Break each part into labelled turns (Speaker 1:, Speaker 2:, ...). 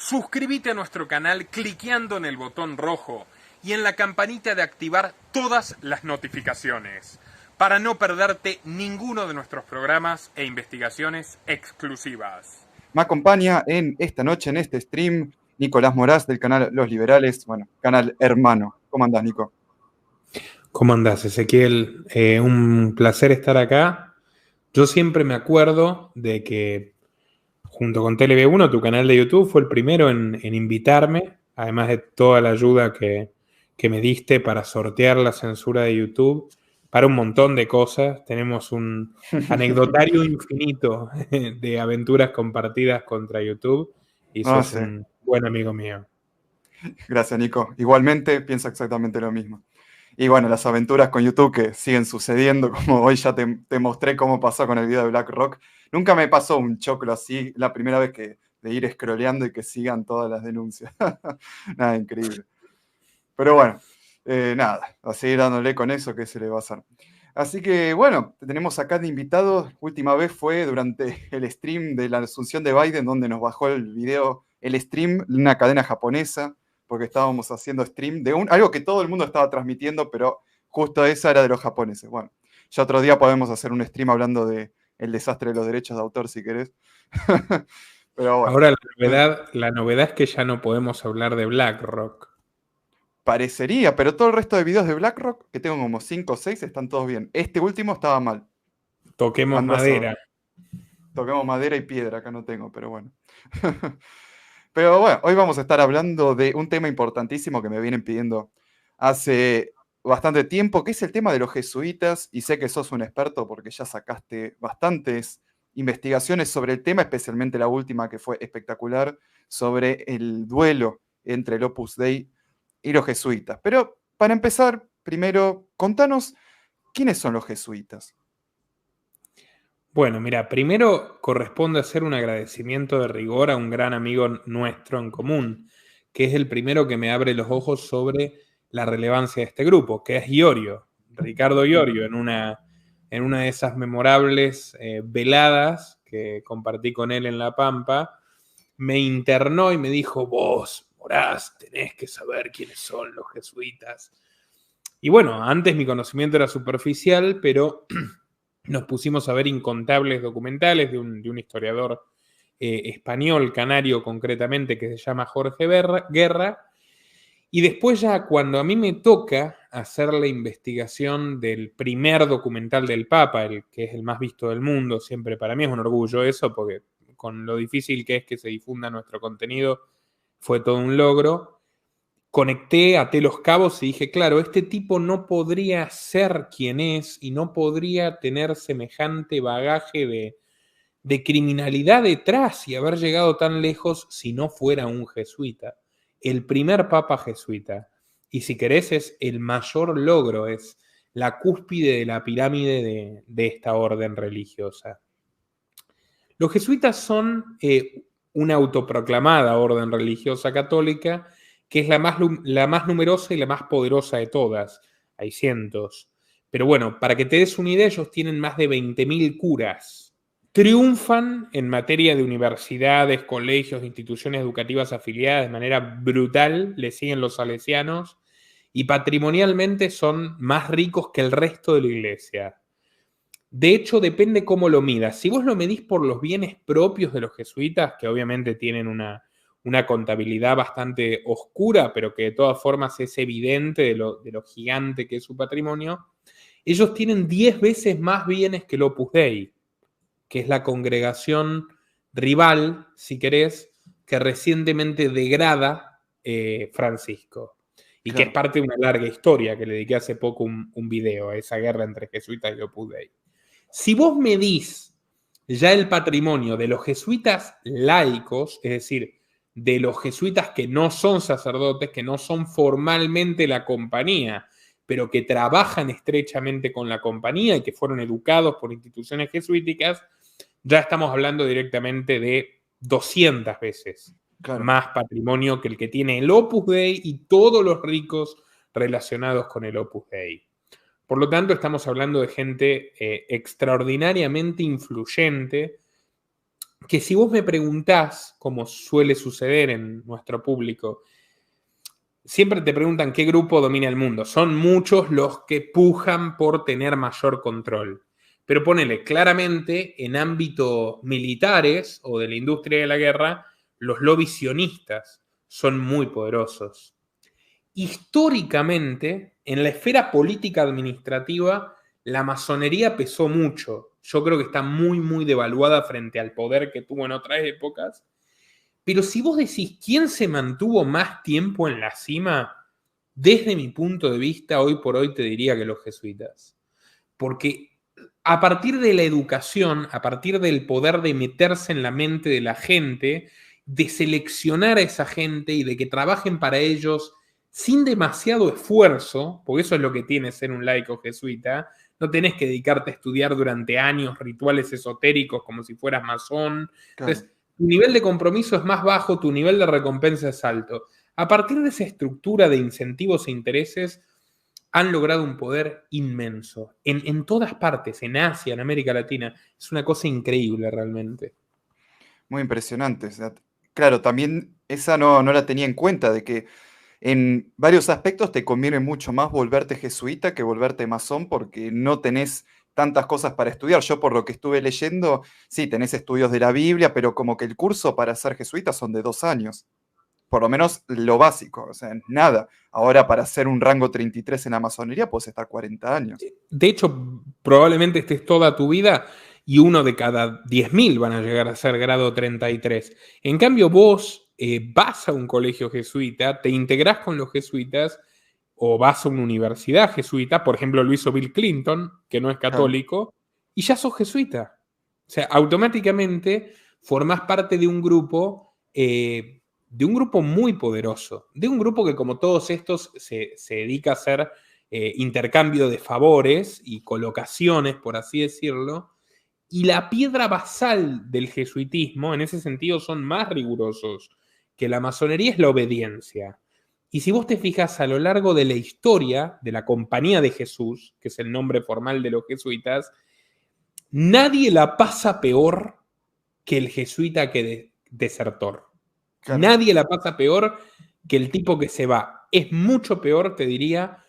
Speaker 1: Suscríbete a nuestro canal cliqueando en el botón rojo y en la campanita de activar todas las notificaciones para no perderte ninguno de nuestros programas e investigaciones exclusivas.
Speaker 2: Me acompaña en esta noche, en este stream, Nicolás Moraz del canal Los Liberales, bueno, canal hermano. ¿Cómo andás, Nico?
Speaker 3: ¿Cómo andás, Ezequiel? Un placer estar acá. Yo siempre me acuerdo de que junto con TLB1, tu canal de YouTube, fue el primero en invitarme, además de toda la ayuda que me diste para sortear la censura de YouTube, para un montón de cosas. Tenemos un anecdotario infinito de aventuras compartidas contra YouTube y sos
Speaker 2: Sí.
Speaker 3: un buen amigo mío.
Speaker 2: Gracias, Nico. Igualmente, pienso exactamente lo mismo. Y bueno, las aventuras con YouTube que siguen sucediendo, como hoy ya te mostré cómo pasó con el video de BlackRock. Nunca me pasó un choclo así, la primera vez de ir scrolleando y que sigan todas las denuncias. Nada, increíble. Pero bueno, nada, a seguir dándole con eso, ¿qué se le va a hacer? Así que bueno, tenemos acá de invitados. Última vez fue durante el stream de la asunción de Biden, donde nos bajó el video, el stream de una cadena japonesa, porque estábamos haciendo stream de algo que todo el mundo estaba transmitiendo, pero justo esa era de los japoneses. Bueno, ya otro día podemos hacer un stream hablando de el desastre de los derechos de autor, si querés. Pero bueno.
Speaker 3: Ahora la novedad es que ya no podemos hablar de BlackRock.
Speaker 2: Parecería, pero todo el resto de videos de BlackRock, que tengo como 5 o 6, están todos bien. Este último estaba mal.
Speaker 3: Toquemos madera.
Speaker 2: Toquemos madera y piedra, acá no tengo, pero bueno. Pero bueno, hoy vamos a estar hablando de un tema importantísimo que me vienen pidiendo hace bastante tiempo, que es el tema de los jesuitas, y sé que sos un experto porque ya sacaste bastantes investigaciones sobre el tema, especialmente la última que fue espectacular, sobre el duelo entre el Opus Dei y los jesuitas. Pero para empezar, primero, contanos, ¿quiénes son los jesuitas?
Speaker 3: Bueno, mira, primero corresponde hacer un agradecimiento de rigor a un gran amigo nuestro en común, que es el primero que me abre los ojos sobre la relevancia de este grupo, que es Iorio, Ricardo Iorio, en una de esas memorables veladas que compartí con él en La Pampa, me internó y me dijo: vos, Moraz, tenés que saber quiénes son los jesuitas. Y bueno, antes mi conocimiento era superficial, pero nos pusimos a ver incontables documentales de un historiador español, canario concretamente, que se llama Jorge Guerra. Y después ya cuando a mí me toca hacer la investigación del primer documental del Papa, el que es el más visto del mundo, siempre para mí es un orgullo eso, porque con lo difícil que es que se difunda nuestro contenido, fue todo un logro. Conecté, até los cabos y dije, claro, este tipo no podría ser quien es y no podría tener semejante bagaje de criminalidad detrás y haber llegado tan lejos si no fuera un jesuita. El primer papa jesuita. Y si querés, es el mayor logro, es la cúspide de la pirámide de esta orden religiosa. Los jesuitas son una autoproclamada orden religiosa católica que es la más numerosa y la más poderosa de todas. Hay cientos. Pero bueno, para que te des una idea, ellos tienen más de 20.000 curas. Triunfan en materia de universidades, colegios, instituciones educativas afiliadas de manera brutal, le siguen los salesianos, y patrimonialmente son más ricos que el resto de la iglesia. De hecho, depende cómo lo midas. Si vos lo medís por los bienes propios de los jesuitas, que obviamente tienen una contabilidad bastante oscura, pero que de todas formas es evidente de lo gigante que es su patrimonio, ellos tienen 10 veces más bienes que el Opus Dei, que es la congregación rival, si querés, que recientemente degrada Francisco. Y claro, que es parte de una larga historia, que le dediqué hace poco un video a esa guerra entre jesuitas y Opus Dei. Si vos medís ya el patrimonio de los jesuitas laicos, es decir, de los jesuitas que no son sacerdotes, que no son formalmente la compañía, pero que trabajan estrechamente con la compañía y que fueron educados por instituciones jesuíticas, ya estamos hablando directamente de 200 veces más patrimonio que el que tiene el Opus Dei y todos los ricos relacionados con el Opus Dei. Por lo tanto, estamos hablando de gente extraordinariamente influyente que si vos me preguntás, como suele suceder en nuestro público, siempre te preguntan qué grupo domina el mundo. Son muchos los que pujan por tener mayor control. Pero ponele, claramente en ámbitos militares o de la industria de la guerra, los lobbies sionistas son muy poderosos. Históricamente, en la esfera política administrativa, la masonería pesó mucho. Yo creo que está muy, muy devaluada frente al poder que tuvo en otras épocas. Pero si vos decís quién se mantuvo más tiempo en la cima, desde mi punto de vista, hoy por hoy te diría que los jesuitas. Porque a partir de la educación, a partir del poder de meterse en la mente de la gente, de seleccionar a esa gente y de que trabajen para ellos sin demasiado esfuerzo, porque eso es lo que tiene ser un laico jesuita, no tenés que dedicarte a estudiar durante años rituales esotéricos como si fueras masón.
Speaker 2: Claro.
Speaker 3: Entonces, tu nivel de compromiso es más bajo, tu nivel de recompensa es alto. A partir de esa estructura de incentivos e intereses, han logrado un poder inmenso. En todas partes, en Asia, en América Latina. Es una cosa increíble realmente.
Speaker 2: Muy impresionante. O sea, claro, también esa no la tenía en cuenta, de que en varios aspectos te conviene mucho más volverte jesuita que volverte masón porque no tenés tantas cosas para estudiar. Yo por lo que estuve leyendo, sí, tenés estudios de la Biblia, pero como que el curso para ser jesuita son de 2 años. Por lo menos lo básico, o sea, nada. Ahora para hacer un rango 33 en la masonería puedes estar 40 años.
Speaker 3: De hecho, probablemente estés toda tu vida y uno de cada 10.000 van a llegar a ser grado 33. En cambio, vos vas a un colegio jesuita, te integrás con los jesuitas o vas a una universidad jesuita, por ejemplo, lo hizo Bill Clinton, que no es católico, y ya sos jesuita. O sea, automáticamente formás parte de un grupo muy poderoso, de un grupo que como todos estos se dedica a hacer intercambio de favores y colocaciones, por así decirlo, y la piedra basal del jesuitismo, en ese sentido, son más rigurosos que la masonería, es la obediencia. Y si vos te fijas a lo largo de la historia de la Compañía de Jesús, que es el nombre formal de los jesuitas, nadie la pasa peor que el jesuita que desertor.
Speaker 2: Claro.
Speaker 3: Nadie la pasa peor que el tipo que se va. Es mucho peor, te diría,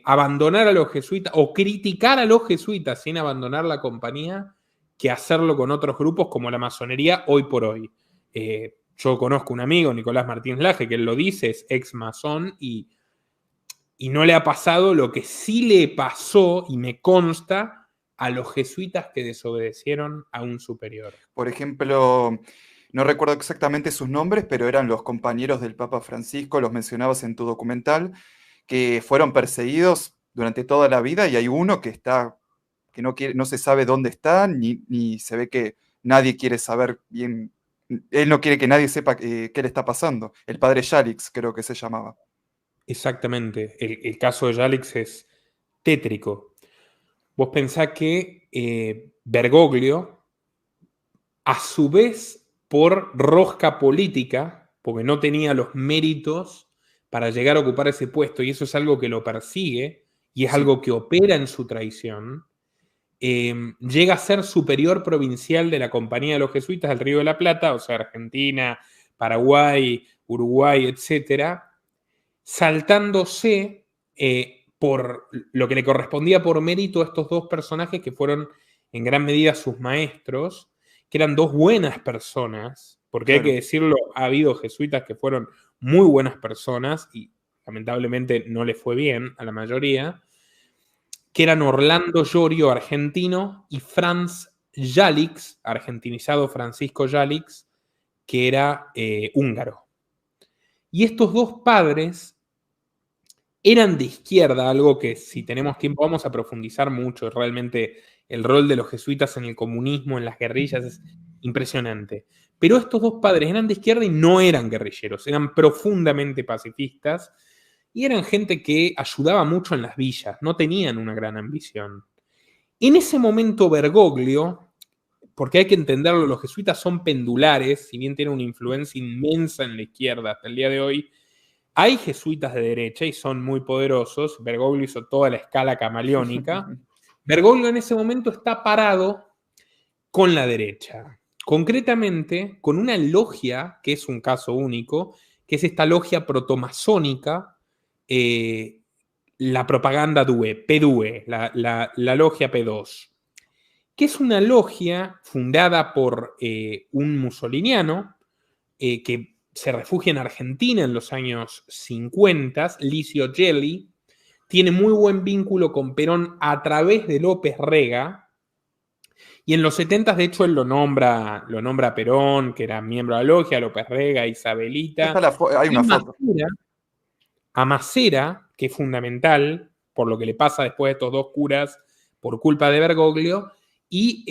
Speaker 3: abandonar a los jesuitas o criticar a los jesuitas sin abandonar la compañía que hacerlo con otros grupos como la masonería hoy por hoy. Yo conozco un amigo, Nicolás Martínez Laje, que él lo dice, es ex masón y no le ha pasado lo que sí le pasó, y me consta, a los jesuitas que desobedecieron a un superior.
Speaker 2: Por ejemplo, no recuerdo exactamente sus nombres, pero eran los compañeros del Papa Francisco, los mencionabas en tu documental, que fueron perseguidos durante toda la vida y hay uno que no se sabe dónde está, ni se ve que nadie quiere saber bien. Él no quiere que nadie sepa qué le está pasando. El padre Yalix, creo que se llamaba.
Speaker 3: Exactamente. El caso de Yalix es tétrico. Vos pensás que Bergoglio, a su vez, por rosca política, porque no tenía los méritos para llegar a ocupar ese puesto, y eso es algo que lo persigue, y es algo que opera en su traición, llega a ser superior provincial de la Compañía de los Jesuitas del Río de la Plata, o sea, Argentina, Paraguay, Uruguay, etcétera, saltándose por lo que le correspondía por mérito a estos dos personajes que fueron en gran medida sus maestros, que eran dos buenas personas, porque hay que decirlo, ha habido jesuitas que fueron muy buenas personas y lamentablemente no les fue bien a la mayoría, que eran Orlando Llorio, argentino, y Franz Yalix, argentinizado Francisco Yalix, que era húngaro. Y estos dos padres eran de izquierda, algo que si tenemos tiempo vamos a profundizar mucho. Realmente el rol de los jesuitas en el comunismo, en las guerrillas, es impresionante. Pero estos dos padres eran de izquierda y no eran guerrilleros, eran profundamente pacifistas y eran gente que ayudaba mucho en las villas, no tenían una gran ambición. En ese momento Bergoglio, porque hay que entenderlo, los jesuitas son pendulares, si bien tienen una influencia inmensa en la izquierda hasta el día de hoy, hay jesuitas de derecha y son muy poderosos. Bergoglio hizo toda la escala camaleónica. Bergoglio en ese momento está parado con la derecha, Concretamente, con una logia, que es un caso único, que es esta logia protomasónica, la propaganda DUE, P2E, la logia P2, que es una logia fundada por un mussoliniano que se refugia en Argentina en los años 50, Licio Gelli, tiene muy buen vínculo con Perón a través de López Rega, y en los 70, de hecho, él lo nombra a Perón, que era miembro de la logia, López Rega, Isabelita.
Speaker 2: Hay una foto.
Speaker 3: A Macera, que es fundamental por lo que le pasa después de estos dos curas por culpa de Bergoglio, y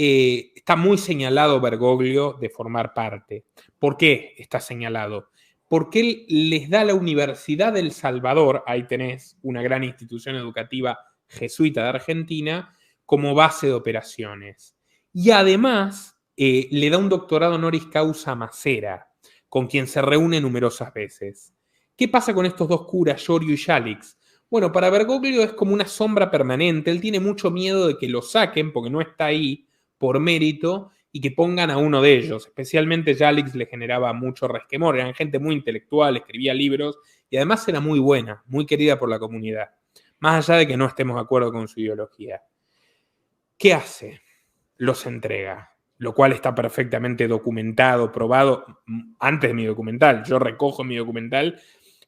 Speaker 3: está muy señalado Bergoglio de formar parte. ¿Por qué está señalado? Porque él les da a la Universidad del Salvador, ahí tenés una gran institución educativa jesuita de Argentina, como base de operaciones. Y además le da un doctorado honoris causa a Macera, con quien se reúne numerosas veces. ¿Qué pasa con estos dos curas, Llorio y Yalix? Bueno, para Bergoglio es como una sombra permanente. Él tiene mucho miedo de que lo saquen, porque no está ahí por mérito, y que pongan a uno de ellos. Especialmente Yalix le generaba mucho resquemor. Eran gente muy intelectual, escribía libros, y además era muy buena, muy querida por la comunidad. Más allá de que no estemos de acuerdo con su ideología. ¿Qué hace? Los entrega, lo cual está perfectamente documentado, probado antes de mi documental. Yo recojo mi documental,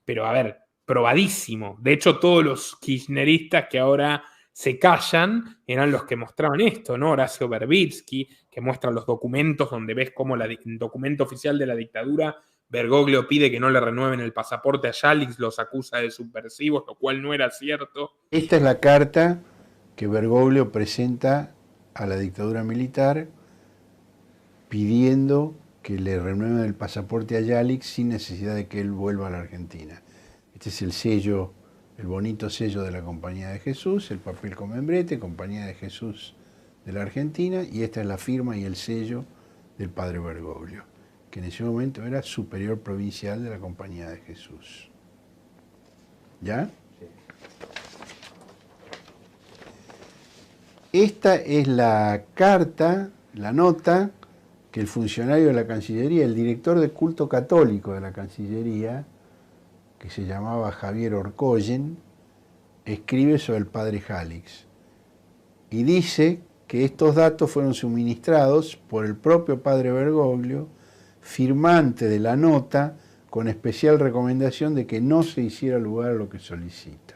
Speaker 3: pero a ver, probadísimo. De hecho, todos los kirchneristas que ahora se callan eran los que mostraban esto, ¿no? Horacio Verbitsky, que muestra los documentos donde ves cómo el documento oficial de la dictadura, Bergoglio pide que no le renueven el pasaporte a Yalix, los acusa de subversivos, lo cual no era cierto.
Speaker 4: Esta es la carta que Bergoglio presenta a la dictadura militar pidiendo que le renueven el pasaporte a Yalix sin necesidad de que él vuelva a la Argentina. Este es el sello, el bonito sello de la Compañía de Jesús, el papel con membrete, Compañía de Jesús de la Argentina, y esta es la firma y el sello del padre Bergoglio, que en ese momento era superior provincial de la Compañía de Jesús. ¿Ya? Esta es la carta, la nota que el funcionario de la Cancillería, el director de culto católico de la Cancillería, que se llamaba Javier Orcoyen, escribe sobre el padre Yalix. Y dice que estos datos fueron suministrados por el propio padre Bergoglio, firmante de la nota, con especial recomendación de que no se hiciera lugar a lo que solicita.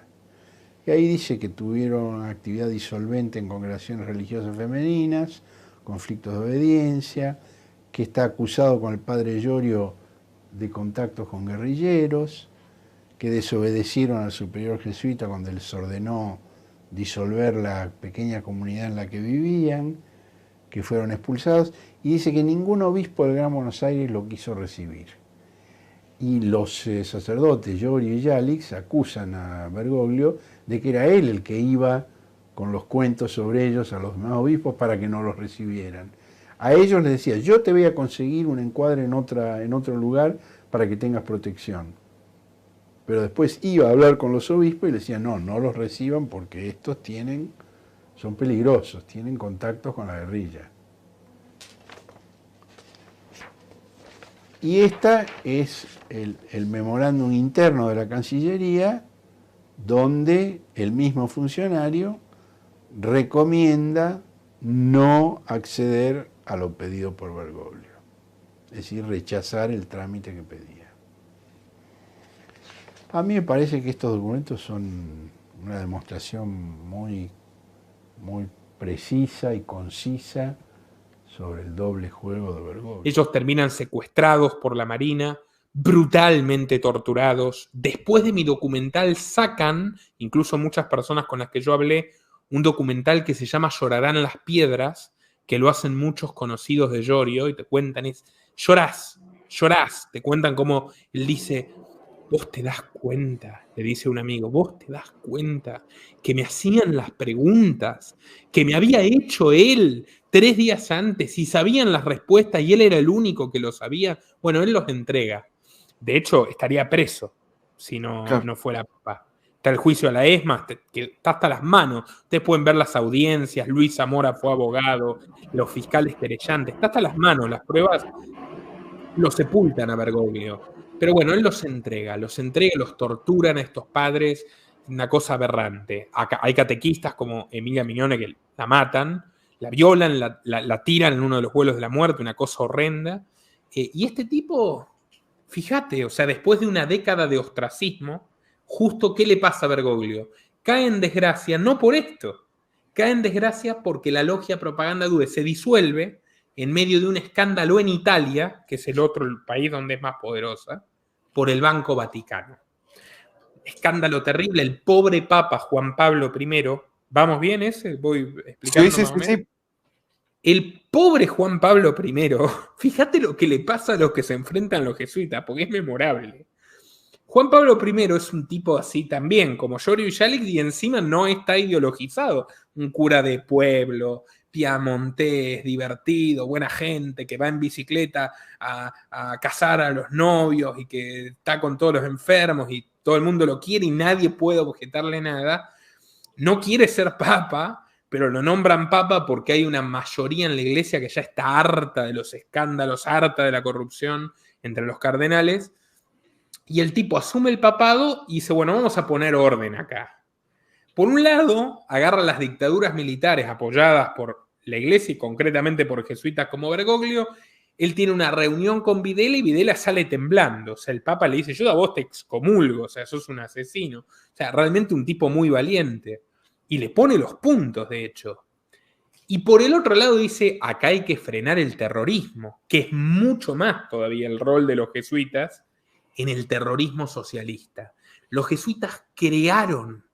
Speaker 4: Y ahí dice que tuvieron actividad disolvente en congregaciones religiosas femeninas, conflictos de obediencia, que está acusado con el padre Llorio de contactos con guerrilleros, que desobedecieron al superior jesuita cuando les ordenó disolver la pequeña comunidad en la que vivían, que fueron expulsados, y dice que ningún obispo del Gran Buenos Aires lo quiso recibir. Y los sacerdotes Llorio y Yalix acusan a Bergoglio de que era él el que iba con los cuentos sobre ellos a los demás obispos para que no los recibieran. A ellos les decía, yo te voy a conseguir un encuadre en otro lugar para que tengas protección. Pero después iba a hablar con los obispos y les decía, no los reciban porque estos son peligrosos, tienen contactos con la guerrilla. Y esta es el memorándum interno de la Cancillería, donde el mismo funcionario recomienda no acceder a lo pedido por Bergoglio, es decir, rechazar el trámite que pedía. A mí me parece que estos documentos son una demostración muy precisa y concisa sobre el doble juego de Bergoglio.
Speaker 3: Ellos terminan secuestrados por la Marina, brutalmente torturados. Después de mi documental sacan, incluso muchas personas con las que yo hablé, un documental que se llama Llorarán las piedras, que lo hacen muchos conocidos de Llorio, y te cuentan, llorás, te cuentan cómo él dice, vos te das cuenta, le dice un amigo, vos te das cuenta que me hacían las preguntas que me había hecho él 3 días antes y sabían las respuestas y él era el único que lo sabía. Bueno, él los entrega. De hecho, estaría preso si no fuera papá. está el juicio a la ESMA, que está hasta las manos. Ustedes pueden ver las audiencias, Luis Zamora fue abogado, los fiscales querellantes, está hasta las manos, las pruebas lo sepultan a Bergoglio. Pero bueno, él los entrega, los torturan a estos padres, una cosa aberrante. Hay catequistas como Emilia Mignone que la matan, la violan, la tiran en uno de los vuelos de la muerte, una cosa horrenda. Y este tipo, fíjate, o sea, después de una década de ostracismo, justo ¿qué le pasa a Bergoglio? Cae en desgracia, no por esto, cae en desgracia porque la logia Propaganda Due se disuelve en medio de un escándalo en Italia, que es el país donde es más poderosa, por el Banco Vaticano. Escándalo terrible, el pobre Papa Juan Pablo I, ¿vamos bien ese? Voy explicando más o menos. Sí. El pobre Juan Pablo I, fíjate lo que le pasa a los que se enfrentan a los jesuitas, porque es memorable. Juan Pablo I es un tipo así también, como Giorgio Yalik, y encima no está ideologizado. Un cura de pueblo, piamontés, divertido, buena gente, que va en bicicleta a cazar a los novios y que está con todos los enfermos y todo el mundo lo quiere y nadie puede objetarle nada. No quiere ser papa, pero lo nombran papa porque hay una mayoría en la iglesia que ya está harta de los escándalos, harta de la corrupción entre los cardenales. Y el tipo asume el papado y dice, bueno, vamos a poner orden acá. Por un lado, agarra las dictaduras militares apoyadas por la iglesia y concretamente por jesuitas como Bergoglio. Él tiene una reunión con Videla y Videla sale temblando. O sea, el Papa le dice, yo a vos te excomulgo, o sea, sos un asesino. O sea, realmente un tipo muy valiente. Y le pone los puntos, de hecho. Y por el otro lado dice, acá hay que frenar el terrorismo, que es mucho más todavía el rol de los jesuitas en el terrorismo socialista. Los jesuitas crearon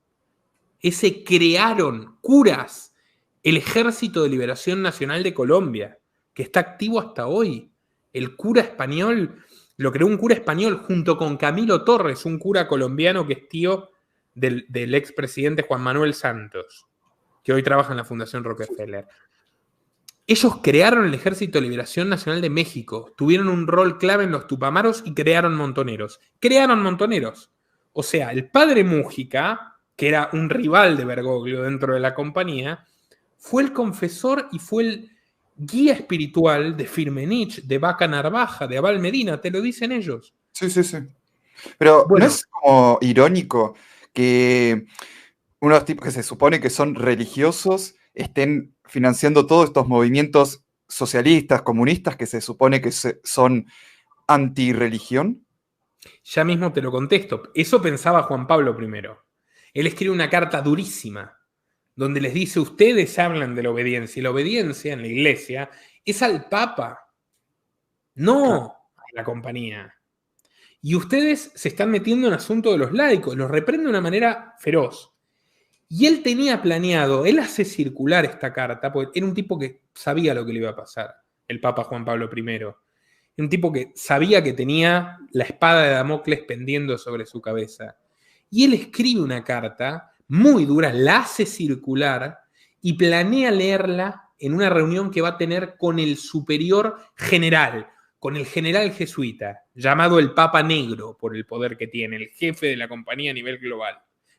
Speaker 3: curas, el Ejército de Liberación Nacional de Colombia, que está activo hasta hoy. El cura español, lo creó un cura español junto con Camilo Torres, un cura colombiano que es tío del expresidente Juan Manuel Santos, que hoy trabaja en la Fundación Rockefeller. Ellos crearon el Ejército de Liberación Nacional de México, tuvieron un rol clave en los Tupamaros y crearon montoneros. O sea, el padre Mújica, que era un rival de Bergoglio dentro de la compañía, fue el confesor y fue el guía espiritual de Firmenich, de Vaca Narvaja, de Abal Medina, te lo dicen ellos.
Speaker 2: Sí. Pero bueno, ¿no es como irónico que unos tipos que se supone que son religiosos estén financiando todos estos movimientos socialistas, comunistas, que se supone que son antirreligión?
Speaker 3: Ya mismo te lo contesto. Eso pensaba Juan Pablo I. Él escribe una carta durísima, donde les dice, ustedes hablan de la obediencia, y la obediencia en la iglesia es al Papa, no a la compañía. Y ustedes se están metiendo en el asunto de los laicos, los reprende de una manera feroz. Y él tenía planeado, él hace circular esta carta, porque era un tipo que sabía lo que le iba a pasar, el Papa Juan Pablo I. Era un tipo que sabía que tenía la espada de Damocles pendiendo sobre su cabeza. Y él escribe una carta muy dura, la hace circular y planea leerla en una reunión que va a tener con el superior general, con el general jesuita, llamado el Papa Negro por el poder que tiene, el jefe de la compañía a nivel global,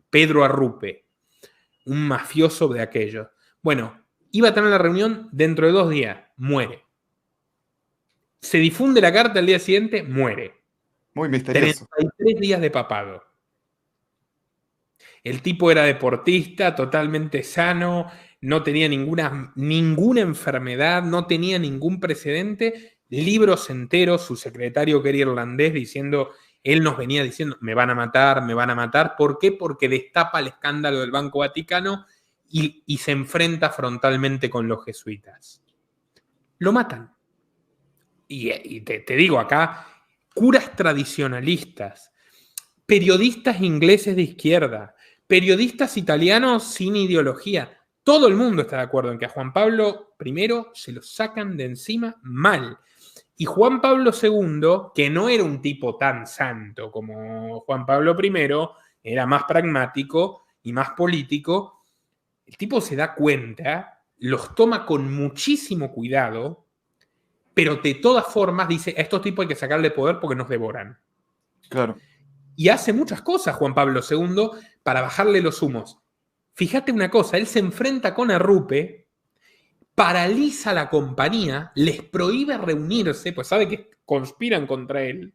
Speaker 3: Pedro Arrupe, un mafioso de aquellos. Bueno, iba a tener la reunión dentro de 2 días, muere. Se difunde la carta al día siguiente, muere.
Speaker 2: Muy misterioso.
Speaker 3: 33 días de papado. El tipo era deportista, totalmente sano, no tenía ninguna enfermedad, no tenía ningún precedente. Libros enteros, su secretario que era irlandés diciendo, él nos venía diciendo, me van a matar. ¿Por qué? Porque destapa el escándalo del Banco Vaticano y se enfrenta frontalmente con los jesuitas. Lo matan. Y te digo acá, curas tradicionalistas, periodistas ingleses de izquierda, periodistas italianos sin ideología, todo el mundo está de acuerdo en que a Juan Pablo I se lo sacan de encima mal. Y Juan Pablo II, que no era un tipo tan santo como Juan Pablo I, era más pragmático y más político, el tipo se da cuenta, los toma con muchísimo cuidado, pero de todas formas dice, a estos tipos hay que sacarle poder porque nos devoran.
Speaker 2: Claro.
Speaker 3: Y hace muchas cosas Juan Pablo II para bajarle los humos. Fíjate una cosa, él se enfrenta con Arrupe, paraliza la compañía, les prohíbe reunirse, pues sabe que conspiran contra él,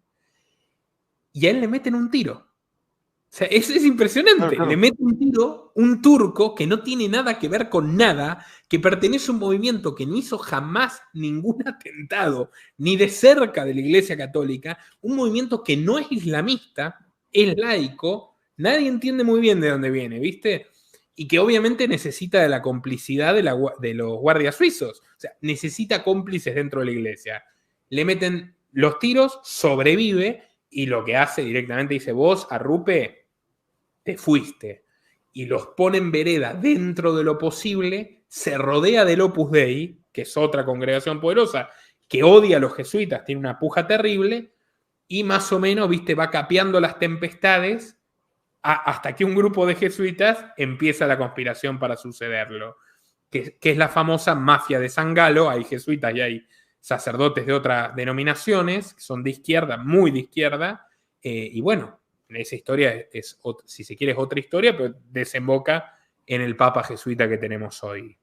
Speaker 3: y a él le meten un tiro. O sea, es impresionante.
Speaker 2: Claro.
Speaker 3: Le mete un tiro un turco que no tiene nada que ver con nada, que pertenece a un movimiento que no hizo jamás ningún atentado, ni de cerca de la Iglesia Católica, un movimiento que no es islamista, es laico, nadie entiende muy bien de dónde viene, ¿viste? Y que obviamente necesita de la complicidad de los guardias suizos. O sea, necesita cómplices dentro de la Iglesia. Le meten los tiros, sobrevive, y lo que hace directamente dice, vos, Arrupe, te fuiste. Y los pone en vereda dentro de lo posible, se rodea del Opus Dei, que es otra congregación poderosa, que odia a los jesuitas, tiene una puja terrible, y más o menos, viste, va capeando las tempestades hasta que un grupo de jesuitas empieza la conspiración para sucederlo, que es la famosa mafia de San Galo. Hay jesuitas y hay sacerdotes de otras denominaciones, que son de izquierda, muy de izquierda, y bueno, esa historia es, si se quiere, es otra historia, pero desemboca en el papa jesuita que tenemos hoy.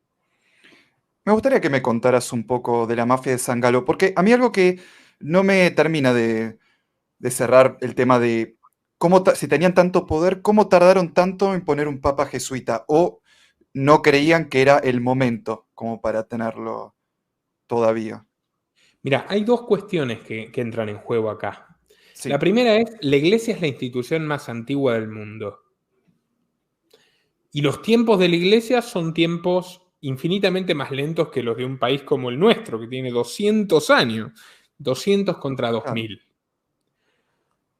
Speaker 2: Me gustaría que me contaras un poco de la mafia de San Galo, porque a mí algo que no me termina de cerrar el tema de cómo, si tenían tanto poder, cómo tardaron tanto en poner un papa jesuita, o no creían que era el momento como para tenerlo todavía.
Speaker 3: Mira, hay dos cuestiones que entran en juego acá.
Speaker 2: Sí.
Speaker 3: La primera es, la Iglesia es la institución más antigua del mundo. Y los tiempos de la Iglesia son tiempos infinitamente más lentos que los de un país como el nuestro, que tiene 200 años. 200 contra 2000.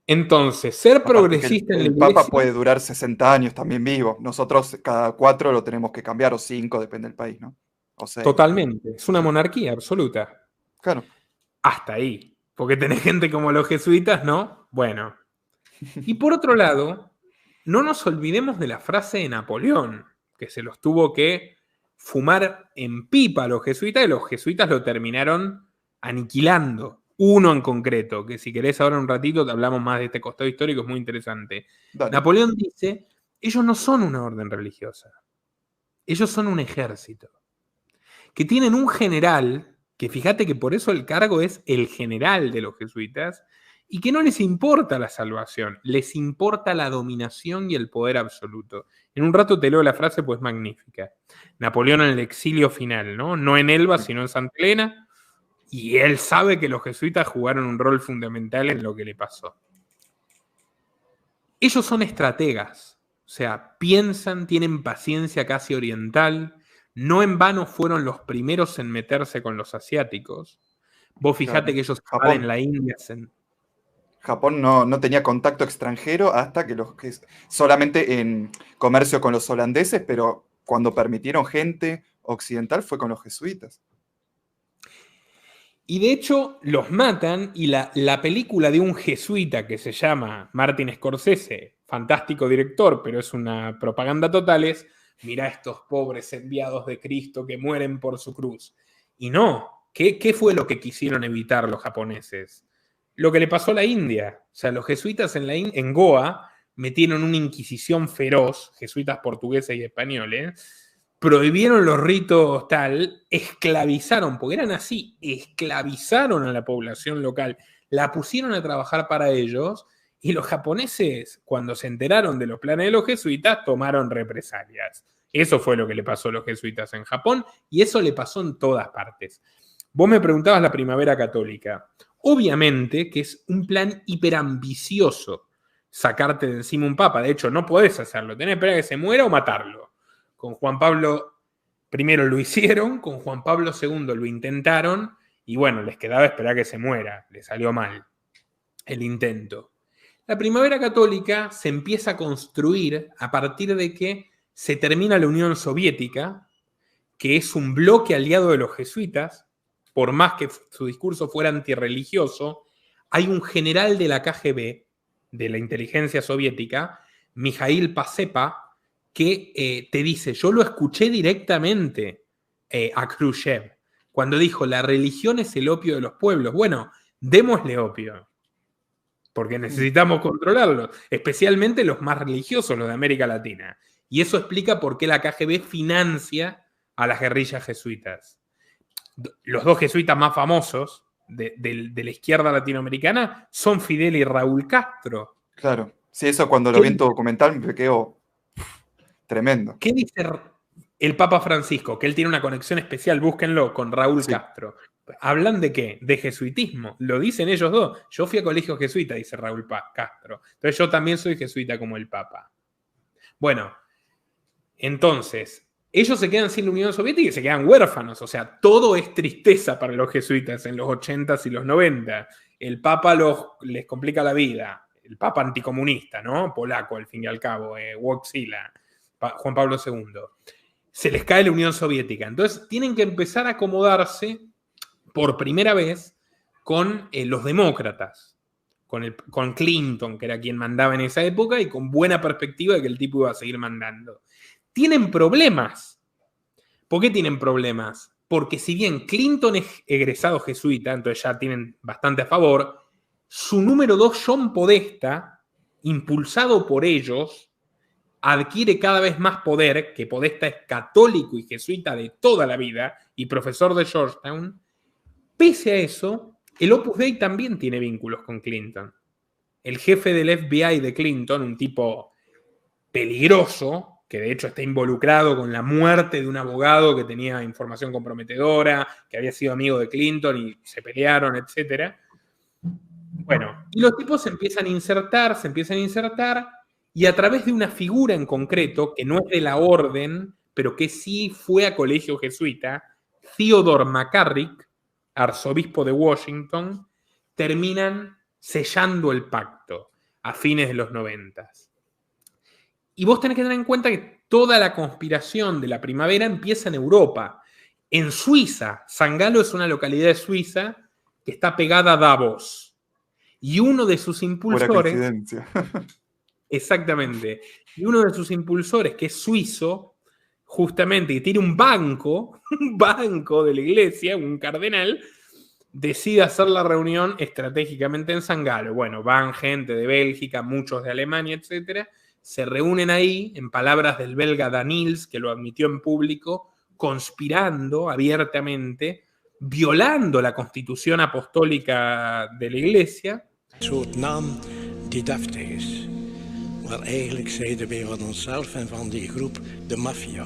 Speaker 3: Entonces, ser progresista en la Iglesia...
Speaker 2: El Papa puede durar 60 años también vivo. Nosotros cada 4 lo tenemos que cambiar, o 5, depende del país, ¿no? O 6.
Speaker 3: Totalmente. Es una monarquía absoluta.
Speaker 2: Claro.
Speaker 3: Hasta ahí. Porque tenés gente como los jesuitas, ¿no? Bueno. Y por otro lado, no nos olvidemos de la frase de Napoleón, que se los tuvo que fumar en pipa a los jesuitas, y los jesuitas lo terminaron aniquilando. Uno en concreto, que si querés ahora un ratito te hablamos más de este costado histórico, es muy interesante.
Speaker 2: Dale.
Speaker 3: Napoleón dice, ellos no son una orden religiosa, ellos son un ejército, que tienen un general, que fíjate que por eso el cargo es el general de los jesuitas, y que no les importa la salvación, les importa la dominación y el poder absoluto. En un rato te leo la frase, pues magnífica. Napoleón en el exilio final, ¿no? No en Elba, sino en Santa Elena. Y él sabe que los jesuitas jugaron un rol fundamental en lo que le pasó. Ellos son estrategas, o sea, piensan, tienen paciencia casi oriental, no en vano fueron los primeros en meterse con los asiáticos. Vos fijate que ellos en la India...
Speaker 2: Japón no tenía contacto extranjero hasta que solamente en comercio con los holandeses, pero cuando permitieron gente occidental fue con los jesuitas.
Speaker 3: Y de hecho los matan, y la película de un jesuita que se llama Martin Scorsese, fantástico director, pero es una propaganda total, es, mirá estos pobres enviados de Cristo que mueren por su cruz. Y no, ¿qué fue lo que quisieron evitar los japoneses? Lo que le pasó a la India. O sea, los jesuitas en Goa metieron una inquisición feroz, jesuitas portugueses y españoles, prohibieron los ritos tal, esclavizaron, porque eran así, esclavizaron a la población local, la pusieron a trabajar para ellos, y los japoneses, cuando se enteraron de los planes de los jesuitas, tomaron represalias. Eso fue lo que le pasó a los jesuitas en Japón, y eso le pasó en todas partes. Vos me preguntabas la primavera católica. Obviamente que es un plan hiperambicioso sacarte de encima un papa. De hecho, no podés hacerlo. Tenés que esperar a que se muera o matarlo. Con Juan Pablo I lo hicieron, con Juan Pablo II lo intentaron, y bueno, les quedaba esperar que se muera. Le salió mal el intento. La primavera católica se empieza a construir a partir de que se termina la Unión Soviética, que es un bloque aliado de los jesuitas. Por más que su discurso fuera antirreligioso, hay un general de la KGB, de la inteligencia soviética, Mikhail Pasepa, que te dice, yo lo escuché directamente a Khrushchev, cuando dijo, la religión es el opio de los pueblos. Bueno, démosle opio. porque necesitamos controlarlos, especialmente los más religiosos, los de América Latina. Y eso explica por qué la KGB financia a las guerrillas jesuitas. Los dos jesuitas más famosos de la izquierda latinoamericana son Fidel y Raúl Castro.
Speaker 2: Claro. Sí, eso cuando lo vi en tu documental me quedó tremendo.
Speaker 3: ¿Qué dice el Papa Francisco? Que él tiene una conexión especial, búsquenlo, con Raúl Castro. ¿Hablan de qué? De jesuitismo. Lo dicen ellos dos. Yo fui a colegio jesuita, dice Raúl Castro. Entonces yo también soy jesuita como el Papa. Bueno, entonces, ellos se quedan sin la Unión Soviética y se quedan huérfanos. O sea, todo es tristeza para los jesuitas en los 80s y los 90. El Papa les complica la vida. El Papa anticomunista, ¿no? Polaco, al fin y al cabo, Wojtyla, Juan Pablo II. Se les cae la Unión Soviética. Entonces, tienen que empezar a acomodarse por primera vez con los demócratas, con Clinton, que era quien mandaba en esa época, y con buena perspectiva de que el tipo iba a seguir mandando. Tienen problemas. ¿Por qué tienen problemas? Porque si bien Clinton es egresado jesuita, entonces ya tienen bastante a favor, su número 2, John Podesta, impulsado por ellos, adquiere cada vez más poder, que Podesta es católico y jesuita de toda la vida y profesor de Georgetown. Pese a eso, el Opus Dei también tiene vínculos con Clinton. El jefe del FBI de Clinton, un tipo peligroso, que de hecho está involucrado con la muerte de un abogado que tenía información comprometedora, que había sido amigo de Clinton y se pelearon, etc. Bueno, y los tipos se empiezan a insertar, y a través de una figura en concreto, que no es de la orden, pero que sí fue a colegio jesuita, Theodore McCarrick, arzobispo de Washington, terminan sellando el pacto a fines de los 90. Y vos tenés que tener en cuenta que toda la conspiración de la primavera empieza en Europa. En Suiza, San Galo es una localidad de Suiza que está pegada a Davos. Y uno de sus impulsores...
Speaker 2: Pura coincidencia.
Speaker 3: Exactamente. Y uno de sus impulsores, que es suizo, justamente, que tiene un banco de la iglesia, un cardenal, decide hacer la reunión estratégicamente en San Galo. Bueno, van gente de Bélgica, muchos de Alemania, etc. Se reúnen ahí, en palabras del belga Danils, que lo admitió en público, conspirando abiertamente, violando la constitución apostólica de la iglesia.
Speaker 5: Een soort naam die deftig is. Maar eigenlijk zeiden wij van onszelf en van die groep de maffia.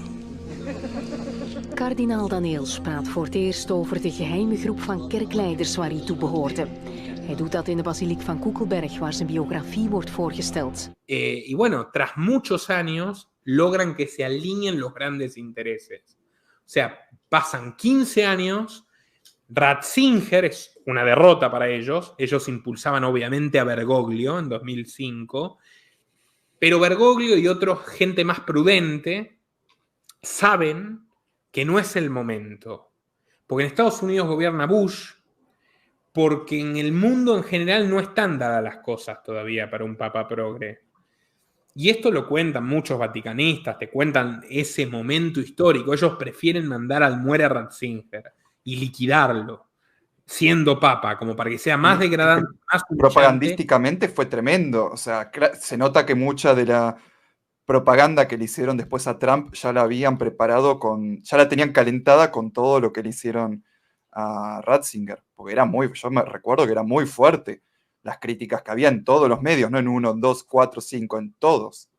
Speaker 6: Kardinaal Danils praat voor het eerst over de geheime groep van kerkleiders waar hij toe behoorde. Hij doet dat in de basiliek van Koekelberg, waar zijn biografie wordt voorgesteld.
Speaker 3: Y bueno, tras muchos años, logran que se alineen los grandes intereses. O sea, pasan 15 años, Ratzinger es una derrota para ellos. Ellos impulsaban obviamente a Bergoglio en 2005, pero Bergoglio y otra gente más prudente saben que no es el momento. Porque en Estados Unidos gobierna Bush, porque en el mundo en general no están dadas las cosas todavía para un papa progre. Y esto lo cuentan muchos vaticanistas, te cuentan ese momento histórico. Ellos prefieren mandar al muere Ratzinger y liquidarlo, siendo papa, como para que sea más degradante, más humillante.
Speaker 2: Propagandísticamente fue tremendo. O sea, se nota que mucha de la propaganda que le hicieron después a Trump ya la habían preparado ya la tenían calentada con todo lo que le hicieron a Ratzinger, porque yo me recuerdo que era muy fuerte las críticas que había en todos los medios, no en 1, 2, 4, 5, en todos.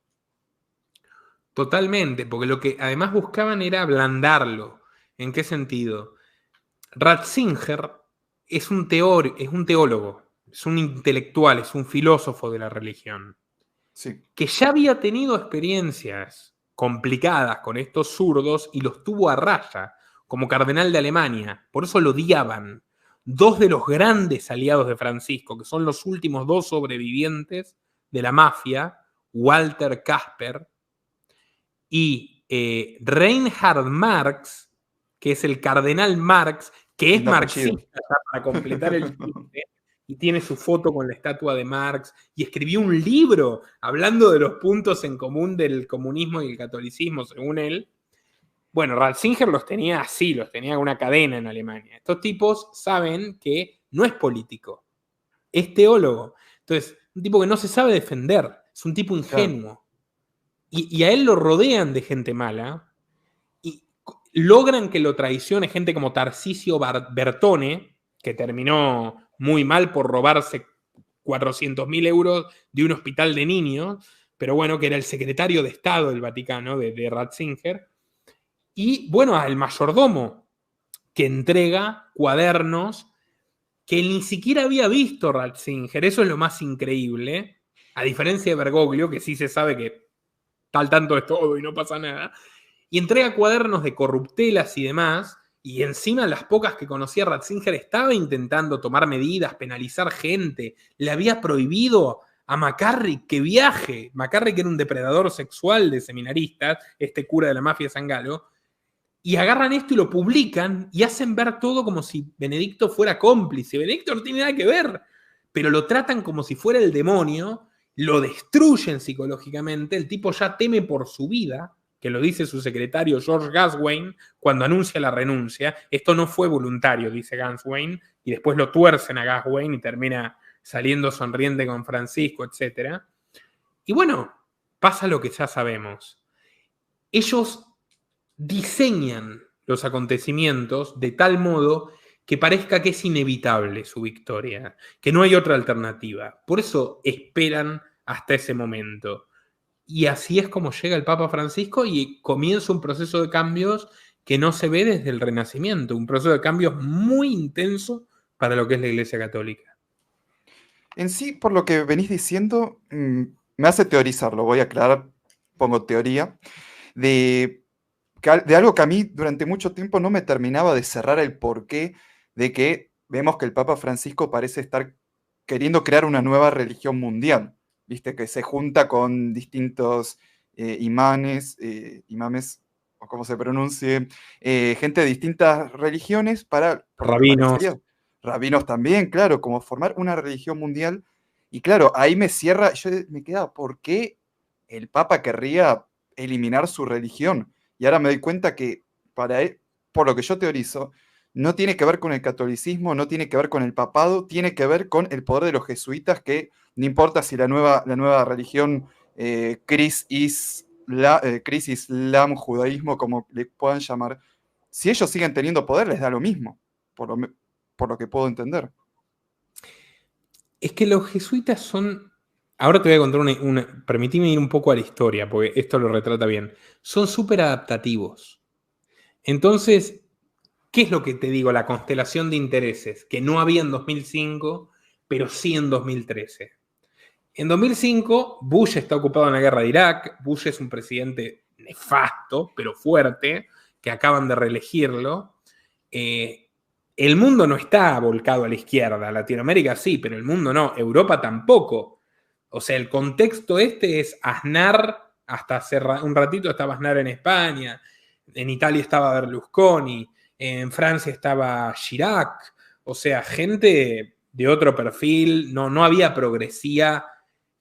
Speaker 3: Totalmente, porque lo que además buscaban era ablandarlo. ¿En qué sentido? Ratzinger es un teólogo, es un intelectual, es un filósofo de la religión,
Speaker 2: sí,
Speaker 3: que ya había tenido experiencias complicadas con estos zurdos y los tuvo a raya, como cardenal de Alemania. Por eso lo odiaban. Dos de los grandes aliados de Francisco, que son los últimos dos sobrevivientes de la mafia, Walter Kasper y Reinhard Marx, que es el cardenal Marx, que es marxista, para completar el chiste, y tiene su foto con la estatua de Marx, y escribió un libro hablando de los puntos en común del comunismo y el catolicismo, según él. Bueno, Ratzinger los tenía así, los tenía con una cadena en Alemania. Estos tipos saben que no es político, es teólogo. Entonces, un tipo que no se sabe defender, es un tipo ingenuo. Y a él lo rodean de gente mala y logran que lo traicione gente como Tarcisio Bertone, que terminó muy mal por robarse 400.000 euros de un hospital de niños, pero bueno, que era el secretario de Estado del Vaticano, de Ratzinger. Y bueno, al mayordomo, que entrega cuadernos que ni siquiera había visto Ratzinger. Eso es lo más increíble. A diferencia de Bergoglio, que sí se sabe que está al tanto de todo y no pasa nada. Y entrega cuadernos de corruptelas y demás. Y encima, las pocas que conocía Ratzinger, estaba intentando tomar medidas, penalizar gente. Le había prohibido a McCarrick que viaje. McCarrick era un depredador sexual de seminaristas, este cura de la mafia de San Galo. Y agarran esto y lo publican y hacen ver todo como si Benedicto fuera cómplice. Benedicto no tiene nada que ver, pero lo tratan como si fuera el demonio, lo destruyen psicológicamente, el tipo ya teme por su vida, que lo dice su secretario George Gaswain cuando anuncia la renuncia. Esto no fue voluntario, dice Gaswain, y después lo tuercen a Gaswain y termina saliendo sonriente con Francisco, etc. Y bueno, pasa lo que ya sabemos. Ellos diseñan los acontecimientos de tal modo que parezca que es inevitable su victoria, que no hay otra alternativa. Por eso esperan hasta ese momento. Y así es como llega el Papa Francisco y comienza un proceso de cambios que no se ve desde el Renacimiento, un proceso de cambios muy intenso para lo que es la Iglesia Católica.
Speaker 2: En sí, por lo que venís diciendo, me hace teorizar, lo voy a aclarar, pongo teoría, de algo que a mí durante mucho tiempo no me terminaba de cerrar el porqué de que vemos que el Papa Francisco parece estar queriendo crear una nueva religión mundial, ¿viste? Que se junta con distintos imames, o como se pronuncie, gente de distintas religiones para...
Speaker 3: Rabinos.
Speaker 2: Rabinos también, claro, como formar una religión mundial. Y claro, ahí me cierra, yo me quedaba, ¿por qué el Papa querría eliminar su religión? Y ahora me doy cuenta que para él, por lo que yo teorizo, no tiene que ver con el catolicismo, no tiene que ver con el papado, tiene que ver con el poder de los jesuitas, que no importa si la nueva religión Cris Islam, judaísmo, como le puedan llamar, si ellos siguen teniendo poder, les da lo mismo, por lo que puedo entender.
Speaker 3: Es que los jesuitas son... Ahora te voy a contar permitime ir un poco a la historia, porque esto lo retrata bien. Son súper adaptativos. Entonces, ¿qué es lo que te digo? La constelación de intereses, que no había en 2005, pero sí en 2013. En 2005, Bush está ocupado en la guerra de Irak. Bush es un presidente nefasto, pero fuerte, que acaban de reelegirlo. El mundo no está volcado a la izquierda. Latinoamérica sí, pero el mundo no. Europa tampoco. O sea, el contexto es Aznar, hasta hace un ratito estaba Aznar en España, en Italia estaba Berlusconi, en Francia estaba Chirac, o sea, gente de otro perfil, no había progresía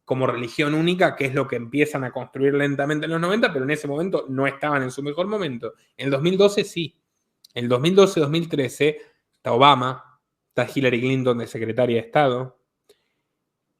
Speaker 3: como religión única, que es lo que empiezan a construir lentamente en los 90, pero en ese momento no estaban en su mejor momento. En el 2012 sí. En el 2012-2013 está Obama, está Hillary Clinton de secretaria de Estado,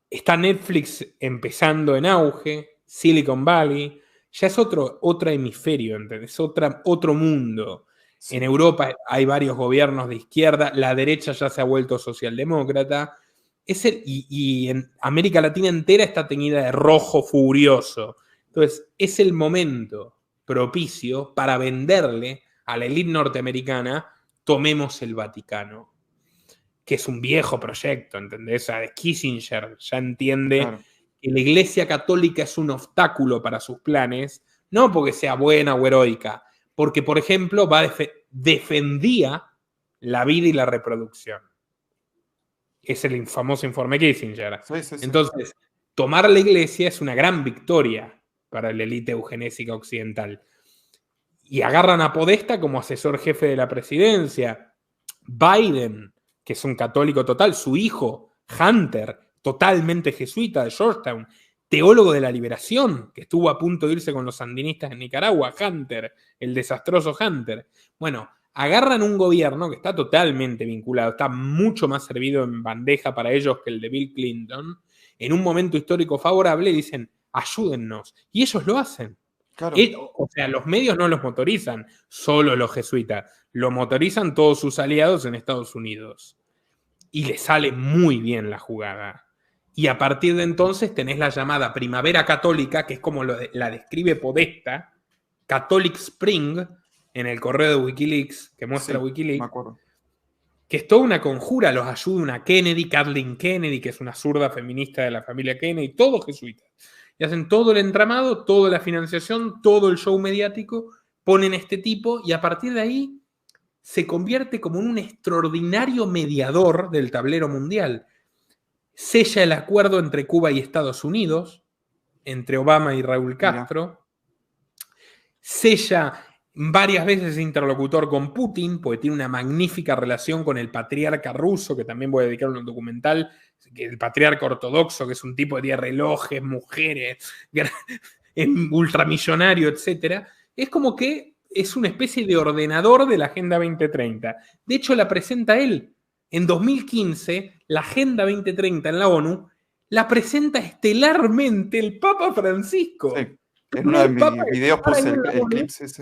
Speaker 3: está Netflix empezando en auge, Silicon Valley, ya es otro hemisferio, ¿entendés? Otro mundo. Sí. En Europa hay varios gobiernos de izquierda, la derecha ya se ha vuelto socialdemócrata, y en América Latina entera está teñida de rojo furioso. Entonces, es el momento propicio para venderle a la élite norteamericana: tomemos el Vaticano, que es un viejo proyecto, ¿entendés? O sea, Kissinger ya entiende, claro, que la Iglesia Católica es un obstáculo para sus planes, no porque sea buena o heroica, porque, por ejemplo, defendía la vida y la reproducción. Es el famoso informe Kissinger. Sí. Entonces, tomar la Iglesia es una gran victoria para la élite eugenésica occidental. Y agarran a Podesta como asesor jefe de la presidencia. Biden, que es un católico total, su hijo, Hunter, totalmente jesuita de Georgetown, teólogo de la liberación, que estuvo a punto de irse con los sandinistas en Nicaragua, Hunter, el desastroso Hunter. Bueno, agarran un gobierno que está totalmente vinculado, está mucho más servido en bandeja para ellos que el de Bill Clinton, en un momento histórico favorable dicen, ayúdennos. Y ellos lo hacen.
Speaker 2: Claro.
Speaker 3: O sea, los medios no los motorizan solo los jesuitas, lo motorizan todos sus aliados en Estados Unidos. Y les sale muy bien la jugada. Y a partir de entonces tenés la llamada Primavera Católica, que es como la describe Podesta, Catholic Spring, en el correo de Wikileaks, que muestra
Speaker 2: Sí,
Speaker 3: Wikileaks,
Speaker 2: me acuerdo.
Speaker 3: que es toda una conjura, los ayuda una Kennedy, Kathleen Kennedy, que es una zurda feminista de la familia Kennedy, todos jesuitas. Y hacen todo el entramado, toda la financiación, todo el show mediático, ponen este tipo y a partir de ahí se convierte como en un extraordinario mediador del tablero mundial. Sella el acuerdo entre Cuba y Estados Unidos, entre Obama y Raúl Castro. Sella varias veces interlocutor con Putin, porque tiene una magnífica relación con el patriarca ruso, que también voy a dedicar un documental, el patriarca ortodoxo, que es un tipo que tiene relojes, mujeres, ultramillonario, etc. Es como que es una especie de ordenador de la Agenda 2030. De hecho, la presenta él. En 2015, la Agenda 2030 en la ONU la presenta estelarmente el Papa Francisco.
Speaker 2: Sí. En uno de mis videos puse el clip. Sí, sí.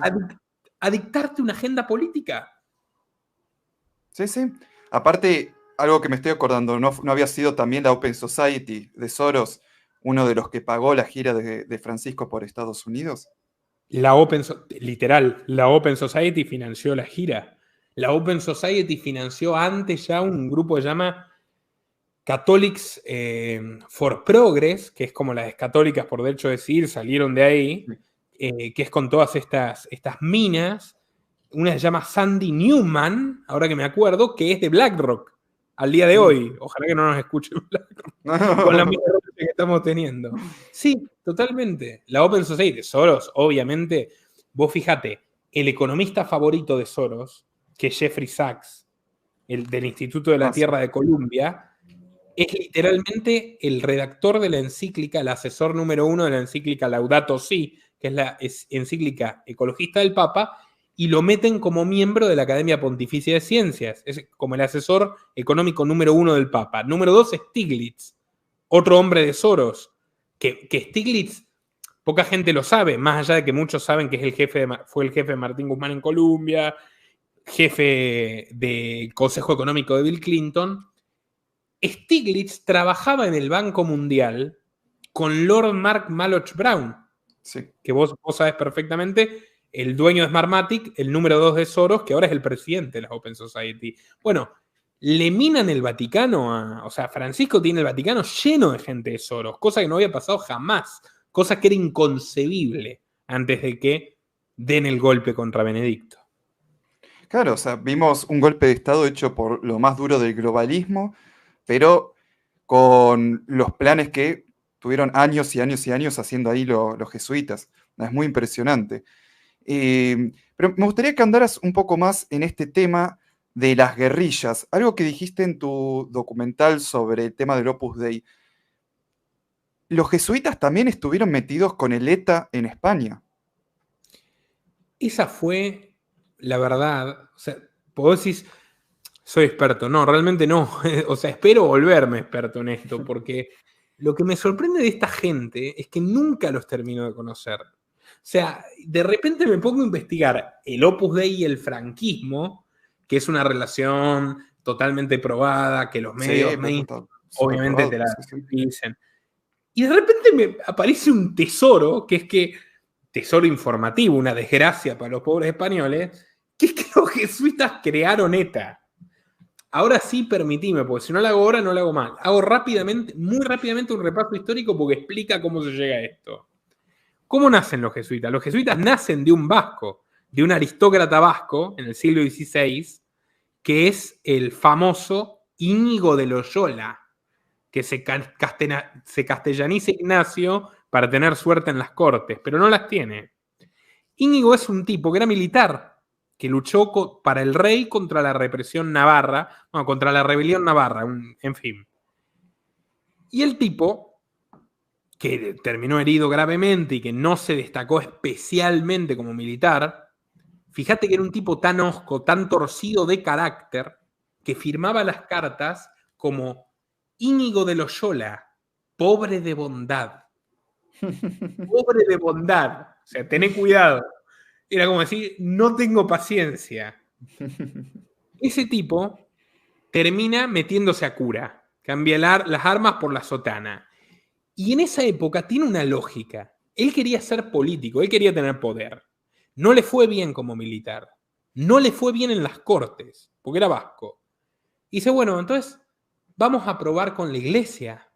Speaker 3: A dictarte una agenda política.
Speaker 2: Sí, sí. Aparte, algo que me estoy acordando, ¿no había sido también la Open Society de Soros uno de los que pagó la gira de Francisco por Estados Unidos?
Speaker 3: La Open Society financió la gira. La Open Society financió antes ya un grupo que se llama Catholics for Progress, que es como las católicas por derecho de decidir, salieron de ahí, que es con todas estas minas. Una se llama Sandy Newman, ahora que me acuerdo, que es de BlackRock al día de hoy. Ojalá que no nos escuche BlackRock con la misma que estamos teniendo. Sí, totalmente. La Open Society, Soros, obviamente, vos fíjate, el economista favorito de Soros, que es Jeffrey Sachs, el del Instituto de la Tierra de Columbia, es literalmente el redactor de la encíclica, el asesor número 1 de la encíclica Laudato Si, que es la encíclica ecologista del Papa, y lo meten como miembro de la Academia Pontificia de Ciencias. Es como el asesor económico número 1 del Papa. Número 2 es Stiglitz, otro hombre de Soros, que Stiglitz, poca gente lo sabe, más allá de que muchos saben que es fue el jefe de Martín Guzmán en Colombia, jefe del Consejo Económico de Bill Clinton. Stiglitz trabajaba en el Banco Mundial con Lord Mark Malloch Brown, sí, que vos sabés perfectamente, el dueño de Smartmatic, el número 2 de Soros, que ahora es el presidente de la Open Society. Bueno, le minan el Vaticano, o sea, Francisco tiene el Vaticano lleno de gente de Soros, cosa que no había pasado jamás, cosa que era inconcebible antes de que den el golpe contra Benedicto.
Speaker 2: Claro, o sea, vimos un golpe de Estado hecho por lo más duro del globalismo, pero con los planes que tuvieron años y años y años haciendo ahí los jesuitas. Es muy impresionante. Pero me gustaría que andaras un poco más en este tema de las guerrillas. Algo que dijiste en tu documental sobre el tema del Opus Dei. Los jesuitas también estuvieron metidos con el ETA en España.
Speaker 3: Esa fue la verdad. O sea, vos decís, soy experto. No, realmente no. O sea, espero volverme experto en esto, porque lo que me sorprende de esta gente es que nunca los termino de conocer. O sea, de repente me pongo a investigar el Opus Dei y el franquismo, que es una relación totalmente probada, que los medios obviamente te la dicen. Y de repente me aparece un tesoro, tesoro informativo, una desgracia para los pobres españoles, que es que los jesuitas crearon ETA. Ahora sí, permitime, porque si no lo hago ahora, no lo hago mal. Hago rápidamente, muy rápidamente un repaso histórico porque explica cómo se llega a esto. ¿Cómo nacen los jesuitas? Los jesuitas nacen de un vasco, de un aristócrata vasco en el siglo XVI, que es el famoso Íñigo de Loyola, que se castellaniza Ignacio para tener suerte en las cortes, pero no las tiene. Íñigo es un tipo que era militar, que luchó para el rey contra la represión navarra, contra la rebelión navarra, en fin. Y el tipo, que terminó herido gravemente y que no se destacó especialmente como militar, fíjate que era un tipo tan hosco, tan torcido de carácter, que firmaba las cartas como Íñigo de Loyola, pobre de bondad. Pobre de bondad. O sea, tené cuidado. Era como decir, no tengo paciencia. Ese tipo termina metiéndose a cura. Cambia las armas por la sotana. Y en esa época tiene una lógica. Él quería ser político, él quería tener poder. No le fue bien como militar. No le fue bien en las cortes, porque era vasco. Y dice, bueno, entonces vamos a probar con la iglesia.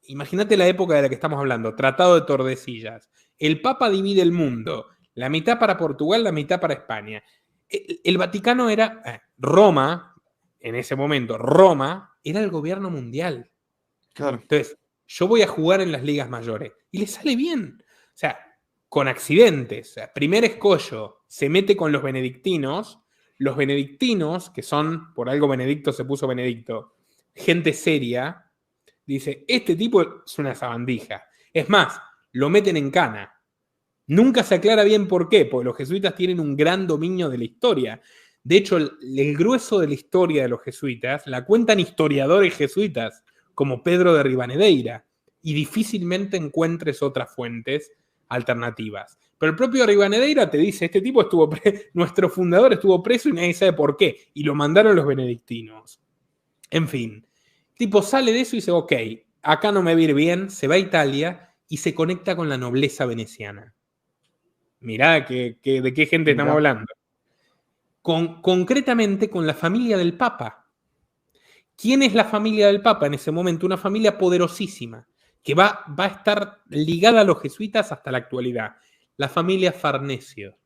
Speaker 3: Imagínate la época de la que estamos hablando, Tratado de Tordesillas. El Papa divide el mundo, la mitad para Portugal, la mitad para España. El Vaticano era, Roma, en ese momento, Roma era el gobierno mundial.
Speaker 2: Claro.
Speaker 3: Entonces, yo voy a jugar en las ligas mayores. Y le sale bien. O sea, con accidentes. O sea, primer escollo, se mete con los benedictinos. Los benedictinos, que son, por algo Benedicto se puso Benedicto, gente seria, dice, este tipo es una sabandija. Es más, lo meten en cana. Nunca se aclara bien por qué, porque los jesuitas tienen un gran dominio de la historia. De hecho, el grueso de la historia de los jesuitas la cuentan historiadores jesuitas, como Pedro de Rivadeneira, y difícilmente encuentres otras fuentes alternativas. Pero el propio Rivadeneira te dice, este tipo nuestro fundador estuvo preso y nadie sabe por qué, y lo mandaron los benedictinos. En fin, el tipo sale de eso y dice, ok, acá no me va a ir bien, se va a Italia y se conecta con la nobleza veneciana. Mirá de qué gente estamos hablando. Concretamente con la familia del Papa. ¿Quién es la familia del Papa en ese momento? Una familia poderosísima, que va a estar ligada a los jesuitas hasta la actualidad. La familia Farnesio.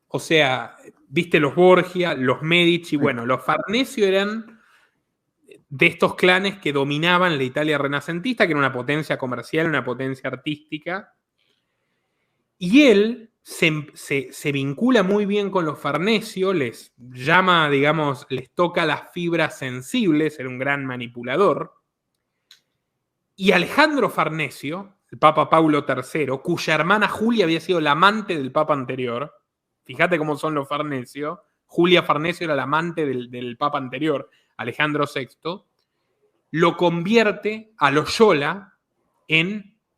Speaker 3: O sea, viste los Borgia, los Medici, bueno, los Farnesio eran de estos clanes que dominaban la Italia renacentista, que era una potencia comercial, una potencia artística. Y él se vincula muy bien con los Farnesio, les llama, digamos, les toca las fibras sensibles, era un gran manipulador. Y Alejandro Farnesio, el Papa Paulo III, cuya hermana Julia había sido la amante del Papa anterior, fíjate cómo son los Farnesio, Julia Farnesio era la amante del Papa anterior, Alejandro VI, lo convierte a Loyola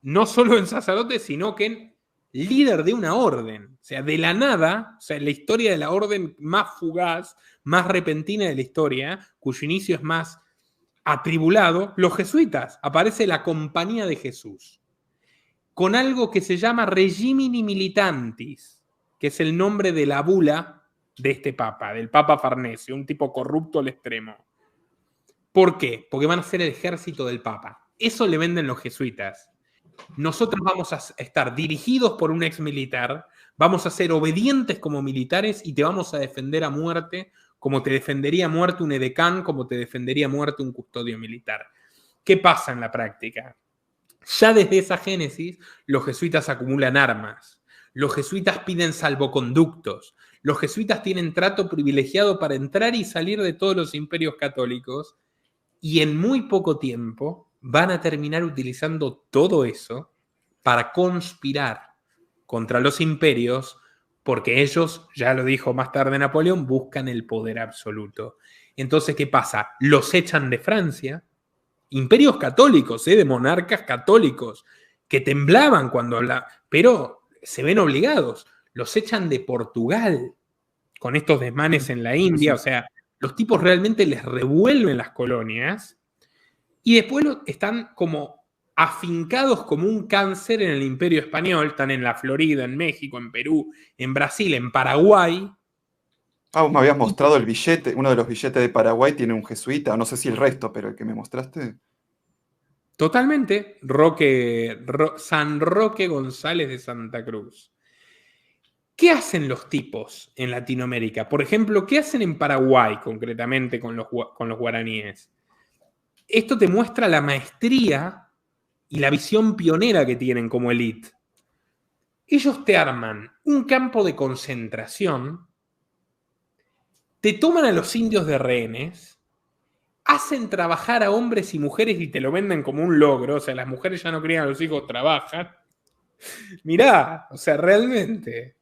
Speaker 3: no solo en sacerdote, sino que en líder de una orden. O sea, de la nada, o sea, en la historia de la orden más fugaz, más repentina de la historia, cuyo inicio es más atribulado, los jesuitas, aparece la Compañía de Jesús, con algo que se llama Regimini Militantis, que es el nombre de la bula de este papa, del Papa Farnesio, un tipo corrupto al extremo. ¿Por qué? Porque van a ser el ejército del Papa. Eso le venden los jesuitas. Nosotros vamos a estar dirigidos por un ex militar, vamos a ser obedientes como militares y te vamos a defender a muerte, como te defendería a muerte un edecán, como te defendería a muerte un custodio militar. ¿Qué pasa en la práctica? Ya desde esa génesis, los jesuitas acumulan armas, los jesuitas piden salvoconductos, los jesuitas tienen trato privilegiado para entrar y salir de todos los imperios católicos, y en muy poco tiempo van a terminar utilizando todo eso para conspirar contra los imperios, porque ellos, ya lo dijo más tarde Napoleón, buscan el poder absoluto. Entonces, ¿qué pasa? Los echan de Francia, imperios católicos, de monarcas católicos, que temblaban cuando hablaban, pero se ven obligados. Los echan de Portugal, con estos desmanes en la India, o sea, los tipos realmente les revuelven las colonias y después están como afincados como un cáncer en el Imperio Español, están en la Florida, en México, en Perú, en Brasil, en Paraguay.
Speaker 2: Vos me habías mostrado el billete, uno de los billetes de Paraguay tiene un jesuita, no sé si el resto, pero el que me mostraste.
Speaker 3: Totalmente, San Roque González de Santa Cruz. ¿Qué hacen los tipos en Latinoamérica? Por ejemplo, ¿qué hacen en Paraguay concretamente con los guaraníes? Esto te muestra la maestría y la visión pionera que tienen como élite. Ellos te arman un campo de concentración, te toman a los indios de rehenes, hacen trabajar a hombres y mujeres y te lo venden como un logro, o sea, las mujeres ya no crían a los hijos, trabajan. Mirá, o sea, realmente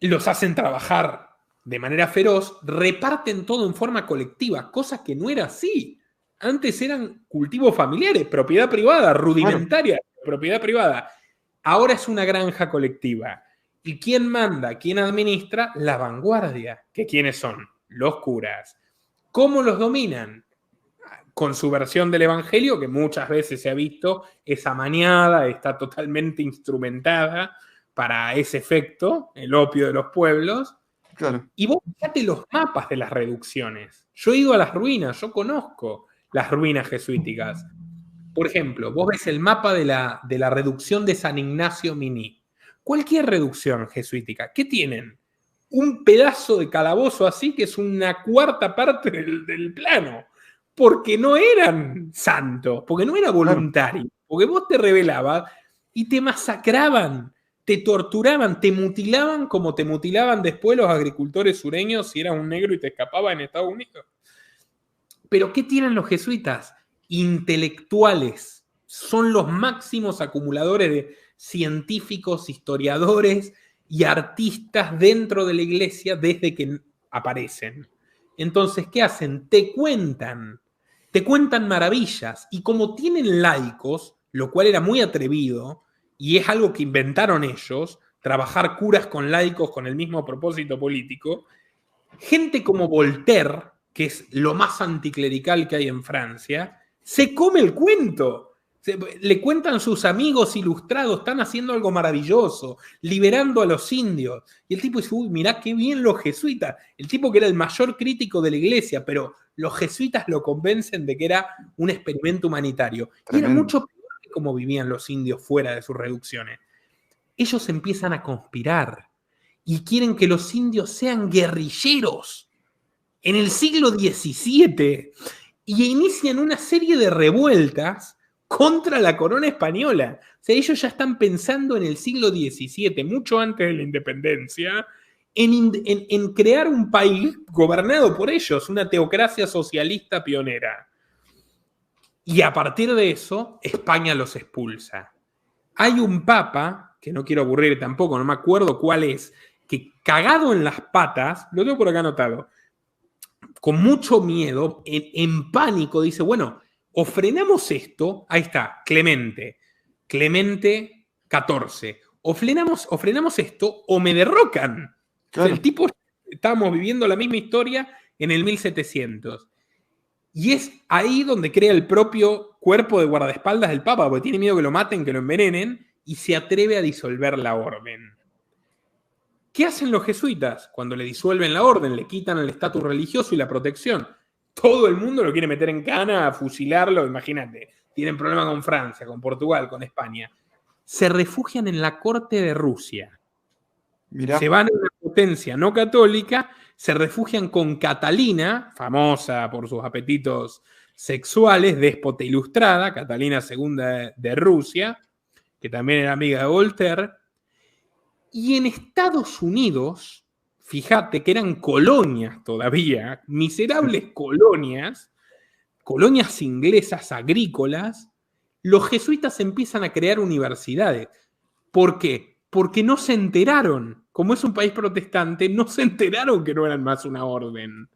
Speaker 3: los hacen trabajar de manera feroz, reparten todo en forma colectiva, cosa que no era así. Antes eran cultivos familiares, propiedad privada, rudimentaria, propiedad privada. Ahora es una granja colectiva. ¿Y quién manda? ¿Quién administra? La vanguardia. ¿Que quiénes son? Los curas. ¿Cómo los dominan? Con su versión del evangelio, que muchas veces se ha visto, es amañada, está totalmente instrumentada para ese efecto, el opio de los pueblos.
Speaker 2: Claro.
Speaker 3: Y vos fíjate los mapas de las reducciones. Yo he ido a las ruinas, yo conozco las ruinas jesuíticas. Por ejemplo, vos ves el mapa de la reducción de San Ignacio Miní. Cualquier reducción jesuítica, ¿qué tienen? Un pedazo de calabozo así que es una cuarta parte del plano. Porque no eran santos, porque no era voluntario, porque vos te rebelabas y te masacraban, te torturaban, te mutilaban como te mutilaban después los agricultores sureños si eras un negro y te escapabas en Estados Unidos. Pero ¿qué tienen los jesuitas? Intelectuales. Son los máximos acumuladores de científicos, historiadores y artistas dentro de la iglesia desde que aparecen. Entonces, ¿qué hacen? Te cuentan maravillas. Y como tienen laicos, lo cual era muy atrevido, y es algo que inventaron ellos, trabajar curas con laicos con el mismo propósito político, gente como Voltaire, que es lo más anticlerical que hay en Francia, se come el cuento. Le cuentan sus amigos ilustrados, están haciendo algo maravilloso, liberando a los indios. Y el tipo dice, uy, mirá qué bien los jesuitas. El tipo que era el mayor crítico de la iglesia, pero los jesuitas lo convencen de que era un experimento humanitario.
Speaker 2: Tremendo.
Speaker 3: Y era mucho peor que cómo vivían los indios fuera de sus reducciones. Ellos empiezan a conspirar y quieren que los indios sean guerrilleros en el siglo XVII y inician una serie de revueltas contra la corona española. O sea, ellos ya están pensando en el siglo XVII, mucho antes de la independencia, en crear un país gobernado por ellos, una teocracia socialista pionera. Y a partir de eso, España los expulsa. Hay un papa, que no quiero aburrir tampoco, no me acuerdo cuál es, que cagado en las patas, lo tengo por acá anotado, con mucho miedo, en pánico, dice, bueno, o frenamos esto, ahí está, Clemente XIV, o frenamos esto o me derrocan.
Speaker 2: Claro.
Speaker 3: O sea, el tipo, estábamos viviendo la misma historia en el 1700. Y es ahí donde crea el propio cuerpo de guardaespaldas del Papa, porque tiene miedo que lo maten, que lo envenenen, y se atreve a disolver la orden. ¿Qué hacen los jesuitas? Cuando le disuelven la orden, le quitan el estatus religioso y la protección. Todo el mundo lo quiere meter en cana, a fusilarlo, imagínate. Tienen problemas con Francia, con Portugal, con España. Se refugian en la corte de Rusia.
Speaker 2: Mirá.
Speaker 3: Se van a una potencia no católica, se refugian con Catalina, famosa por sus apetitos sexuales, déspota ilustrada, Catalina II de Rusia, que también era amiga de Voltaire. Y en Estados Unidos, fíjate que eran colonias todavía, miserables colonias inglesas agrícolas, los jesuitas empiezan a crear universidades. ¿Por qué? Porque no se enteraron, como es un país protestante, no se enteraron que no eran más una orden.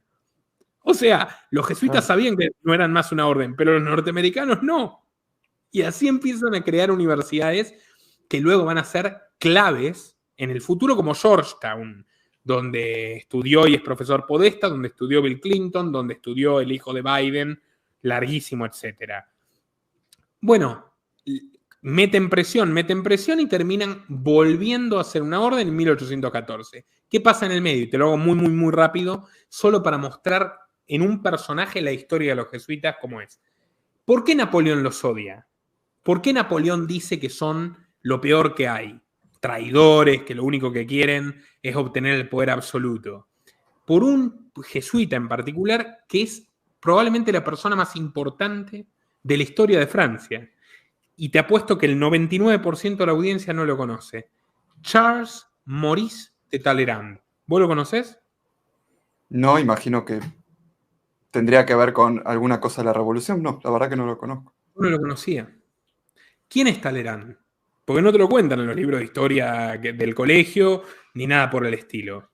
Speaker 3: O sea, los jesuitas sabían que no eran más una orden, pero los norteamericanos no. Y así empiezan a crear universidades que luego van a ser claves en el futuro, como Georgetown, donde estudió y es profesor Podesta, donde estudió Bill Clinton, donde estudió el hijo de Biden, larguísimo, etcétera. Bueno, meten presión y terminan volviendo a hacer una orden en 1814. ¿Qué pasa en el medio? Y te lo hago muy, muy, muy rápido, solo para mostrar en un personaje la historia de los jesuitas como es. ¿Por qué Napoleón los odia? ¿Por qué Napoleón dice que son lo peor que hay? Traidores, que lo único que quieren es obtener el poder absoluto. Por un jesuita en particular, que es probablemente la persona más importante de la historia de Francia. Y te apuesto que el 99% de la audiencia no lo conoce. Charles Maurice de Talleyrand. ¿Vos lo conocés?
Speaker 2: No, imagino que tendría que ver con alguna cosa de la revolución. No, la verdad que no lo conozco.
Speaker 3: No lo conocía. ¿Quién es Talleyrand? Porque no te lo cuentan en los libros de historia del colegio, ni nada por el estilo.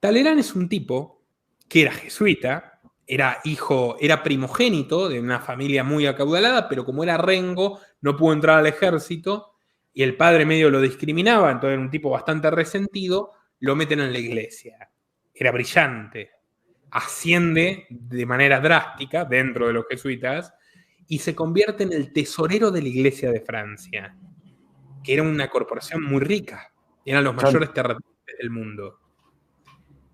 Speaker 3: Talleyrand es un tipo que era jesuita, era primogénito de una familia muy acaudalada, pero como era rengo, no pudo entrar al ejército y el padre medio lo discriminaba, entonces era un tipo bastante resentido, lo meten en la iglesia. Era brillante, asciende de manera drástica dentro de los jesuitas y se convierte en el tesorero de la Iglesia de Francia, que era una corporación muy rica, eran los mayores terratenientes del mundo.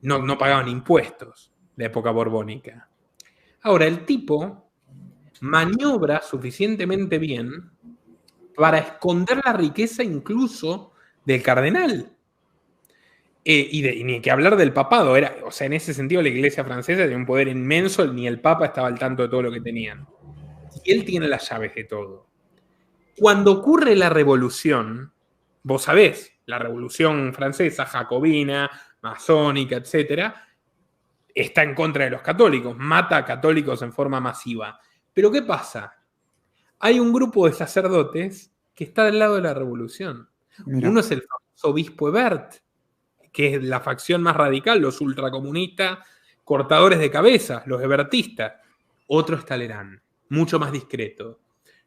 Speaker 3: No pagaban impuestos de época borbónica. Ahora, el tipo maniobra suficientemente bien para esconder la riqueza incluso del cardenal. Y ni que hablar del papado. O sea, en ese sentido la iglesia francesa tenía un poder inmenso, ni el papa estaba al tanto de todo lo que tenían. Y él tiene las llaves de todo. Cuando ocurre la revolución, vos sabés, la revolución francesa, jacobina, masónica, etc., está en contra de los católicos, mata a católicos en forma masiva. Pero ¿qué pasa? Hay un grupo de sacerdotes que está del lado de la revolución.
Speaker 2: Mira.
Speaker 3: Uno es el famoso obispo Hebert, que es la facción más radical, los ultracomunistas, cortadores de cabezas, los hebertistas. Otro es Talleyrand, mucho más discreto.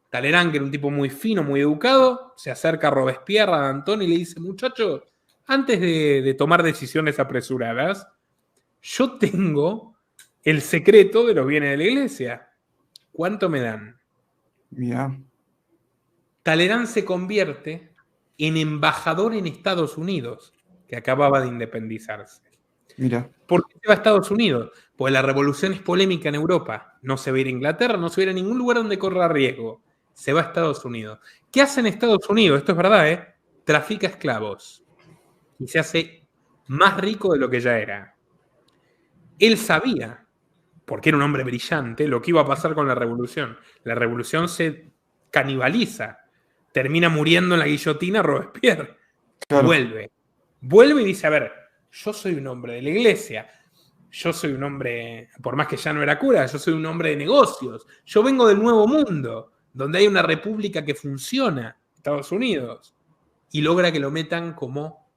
Speaker 3: Talleyrand, que era un tipo muy fino, muy educado, se acerca a Robespierre, a Danton y le dice: muchacho, antes de tomar decisiones apresuradas, yo tengo el secreto de los bienes de la iglesia. ¿Cuánto me dan?
Speaker 2: Mira.
Speaker 3: Talleyrand se convierte en embajador en Estados Unidos, que acababa de independizarse.
Speaker 2: Mira.
Speaker 3: ¿Por qué se va a Estados Unidos? Pues la revolución es polémica en Europa. No se va a ir a Inglaterra, no se va a ir a ningún lugar donde corra riesgo. Se va a Estados Unidos. ¿Qué hace en Estados Unidos? Esto es verdad, ¿eh? Trafica esclavos. Y se hace más rico de lo que ya era. Él sabía, porque era un hombre brillante, lo que iba a pasar con la revolución. La revolución se canibaliza. Termina muriendo en la guillotina Robespierre.
Speaker 2: Claro.
Speaker 3: Vuelve y dice: a ver, yo soy un hombre de la iglesia, yo soy un hombre, por más que ya no era cura, yo soy un hombre de negocios, yo vengo del nuevo mundo, donde hay una república que funciona, Estados Unidos, y logra que lo metan como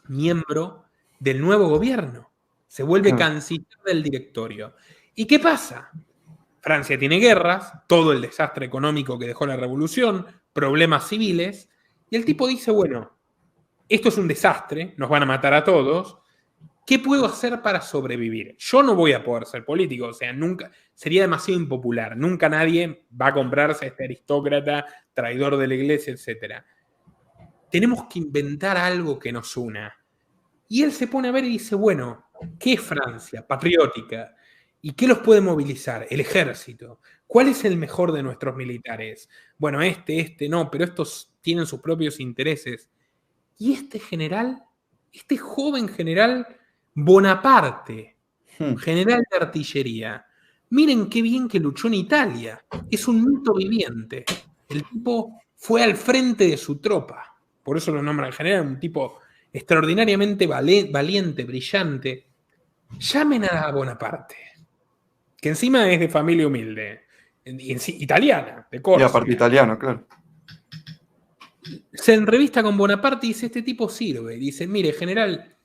Speaker 3: miembro del nuevo gobierno. Se vuelve canciller del directorio. ¿Y qué pasa? Francia tiene guerras, todo el desastre económico que dejó la revolución, problemas civiles, y el tipo dice: bueno, esto es un desastre, nos van a matar a todos, ¿qué puedo hacer para sobrevivir? Yo no voy a poder ser político, o sea, nunca, sería demasiado impopular, nunca nadie va a comprarse a este aristócrata, traidor de la iglesia, etc. Tenemos que inventar algo que nos una. Y él se pone a ver y dice: bueno, ¿qué es Francia? Patriótica. ¿Y qué los puede movilizar? El ejército. ¿Cuál es el mejor de nuestros militares? Bueno, este no, pero estos tienen sus propios intereses. Y este general, este joven general Bonaparte, general de artillería, miren qué bien que luchó en Italia. Es un mito viviente. El tipo fue al frente de su tropa. Por eso lo nombran general, un tipo extraordinariamente valiente, brillante. Llamen a Bonaparte, que encima es de familia humilde, italiana, de Córcega.
Speaker 2: Y aparte italiano, claro.
Speaker 3: Se entrevista con Bonaparte y dice: este tipo sirve. Dice: mire, general,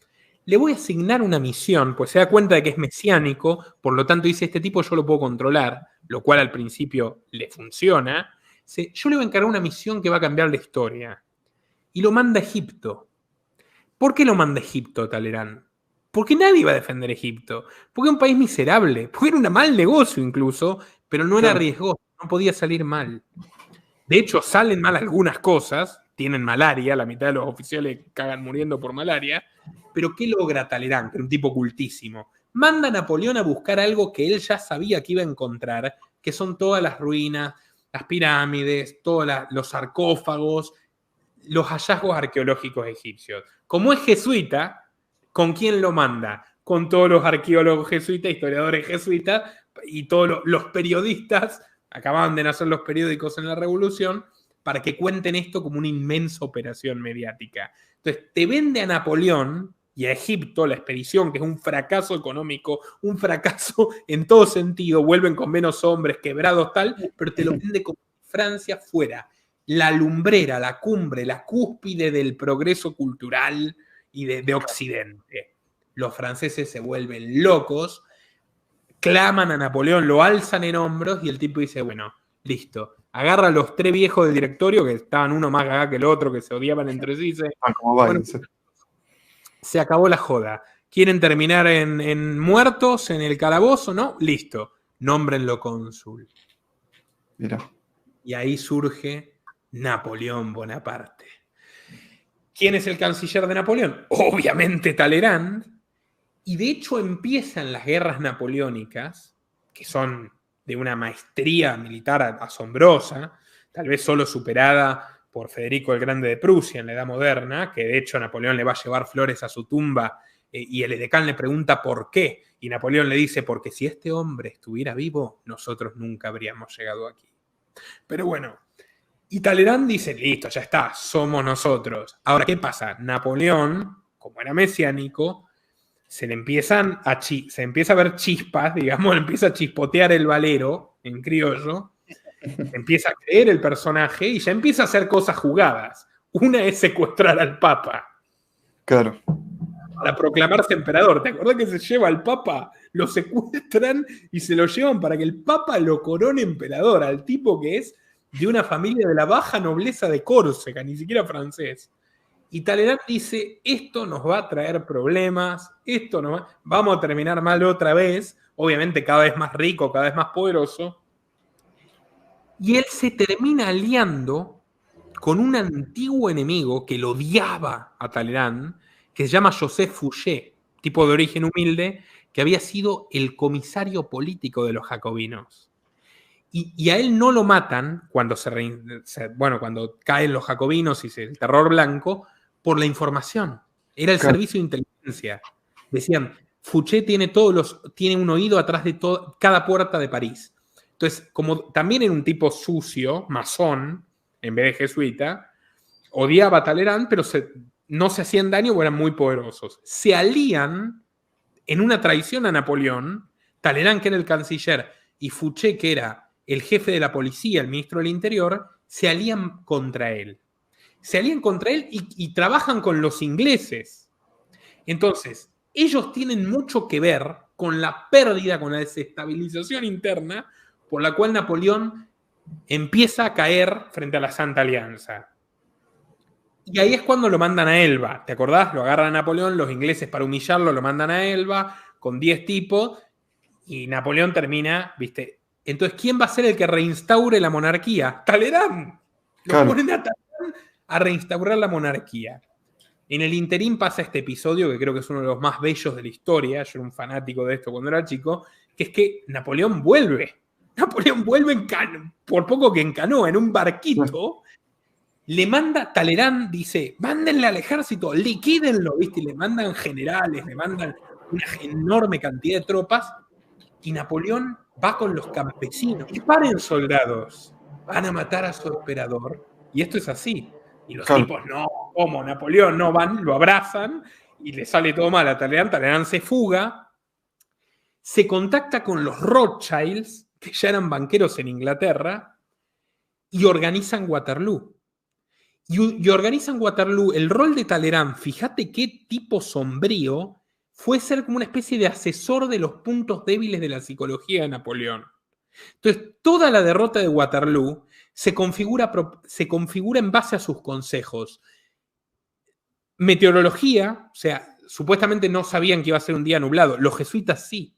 Speaker 3: le voy a asignar una misión, pues se da cuenta de que es mesiánico, por lo tanto dice: este tipo yo lo puedo controlar, lo cual al principio le funciona. Dice: yo le voy a encargar una misión que va a cambiar la historia. Y lo manda a Egipto. ¿Por qué lo manda a Egipto, Talleyrand? Porque nadie va a defender Egipto. Porque es un país miserable. Porque era un mal negocio incluso, pero no era riesgoso, no podía salir mal. De hecho, salen mal algunas cosas, tienen malaria, la mitad de los oficiales cagan muriendo por malaria, pero ¿qué logra Talleyrand, que era un tipo cultísimo? Manda a Napoleón a buscar algo que él ya sabía que iba a encontrar, que son todas las ruinas, las pirámides, todos los sarcófagos, los hallazgos arqueológicos egipcios. Como es jesuita, ¿con quién lo manda? Con todos los arqueólogos jesuitas, historiadores jesuitas y todos los periodistas. Acababan de nacer los periódicos en la Revolución para que cuenten esto como una inmensa operación mediática. Entonces, te vende a Napoleón y a Egipto la expedición, que es un fracaso económico, un fracaso en todo sentido, vuelven con menos hombres, quebrados, tal, pero te lo vende como Francia fuera la lumbrera, la cumbre, la cúspide del progreso cultural y de Occidente. Los franceses se vuelven locos. claman a Napoleón, lo alzan en hombros y el tipo dice, bueno, listo. Agarra a los 3 viejos del directorio, que estaban uno más gaga que el otro, que se odiaban entre sí. Bueno, se acabó la joda. ¿Quieren terminar en muertos, en el calabozo? ¿No? Listo. Nómbrenlo cónsul.
Speaker 2: Mira.
Speaker 3: Y ahí surge Napoleón Bonaparte. ¿Quién es el canciller de Napoleón? Obviamente Talleyrand. Y de hecho empiezan las guerras napoleónicas, que son de una maestría militar asombrosa, tal vez solo superada por Federico el Grande de Prusia en la Edad Moderna, que de hecho Napoleón le va a llevar flores a su tumba y el edecán le pregunta por qué, y Napoleón le dice, porque si este hombre estuviera vivo, nosotros nunca habríamos llegado aquí. Pero bueno, y Talleyrand dice, listo, ya está, somos nosotros. Ahora, ¿qué pasa? Napoleón, como era mesiánico, se empieza a ver chispas, digamos, empieza a chispotear el valero en criollo, empieza a creer el personaje y ya empieza a hacer cosas jugadas. Una es secuestrar al Papa.
Speaker 2: Claro.
Speaker 3: Para proclamarse emperador. ¿Te acordás que se lleva al Papa? Lo secuestran y se lo llevan para que el Papa lo corone emperador, al tipo que es de una familia de la baja nobleza de Córcega, ni siquiera francés. Y Talleyrand dice, esto nos va a traer problemas, vamos a terminar mal otra vez, obviamente cada vez más rico, cada vez más poderoso. Y él se termina aliando con un antiguo enemigo que lo odiaba a Talleyrand, que se llama Joseph Fouché, tipo de origen humilde, que había sido el comisario político de los jacobinos. Y a él no lo matan cuando cuando caen los jacobinos y el terror blanco, por la información. Era el servicio de inteligencia. Decían, Fouché tiene un oído atrás de cada puerta de París. Entonces, como también era un tipo sucio, masón, en vez de jesuita, odiaba a Talleyrand, pero no se hacían daño o eran muy poderosos. Se alían en una traición a Napoleón, Talleyrand, que era el canciller, y Fouché, que era el jefe de la policía, el ministro del Interior, se alían contra él. Se alían contra él y trabajan con los ingleses. Entonces, ellos tienen mucho que ver con la pérdida, con la desestabilización interna, por la cual Napoleón empieza a caer frente a la Santa Alianza. Y ahí es cuando lo mandan a Elba. ¿Te acordás? Lo agarran a Napoleón, los ingleses para humillarlo lo mandan a Elba con 10 tipos y Napoleón termina, ¿viste? Entonces, ¿quién va a ser el que reinstaure la monarquía? Talleyrand. Lo ponen a Talleyrand a reinstaurar la monarquía. En el interín pasa este episodio que creo que es uno de los más bellos de la historia. Yo era un fanático de esto cuando era chico, que es que Napoleón vuelve. Napoleón vuelve por poco que en canoa, en un barquito. Le manda, Talleyrand dice, mándenle al ejército, liquídenlo, ¿viste? Y le mandan generales, le mandan una enorme cantidad de tropas. Y Napoleón va con los campesinos. Disparen, soldados, van a matar a su emperador. Y esto es así. Y los tipos, no, ¿cómo? Napoleón, no, van, lo abrazan y le sale todo mal a Talleyrand. Talleyrand se fuga, se contacta con los Rothschilds, que ya eran banqueros en Inglaterra, y organizan Waterloo. Y organizan Waterloo. El rol de Talleyrand, fíjate qué tipo sombrío, fue ser como una especie de asesor de los puntos débiles de la psicología de Napoleón. Entonces, toda la derrota de Waterloo se configura en base a sus consejos. Meteorología, o sea, supuestamente no sabían que iba a ser un día nublado. Los jesuitas sí.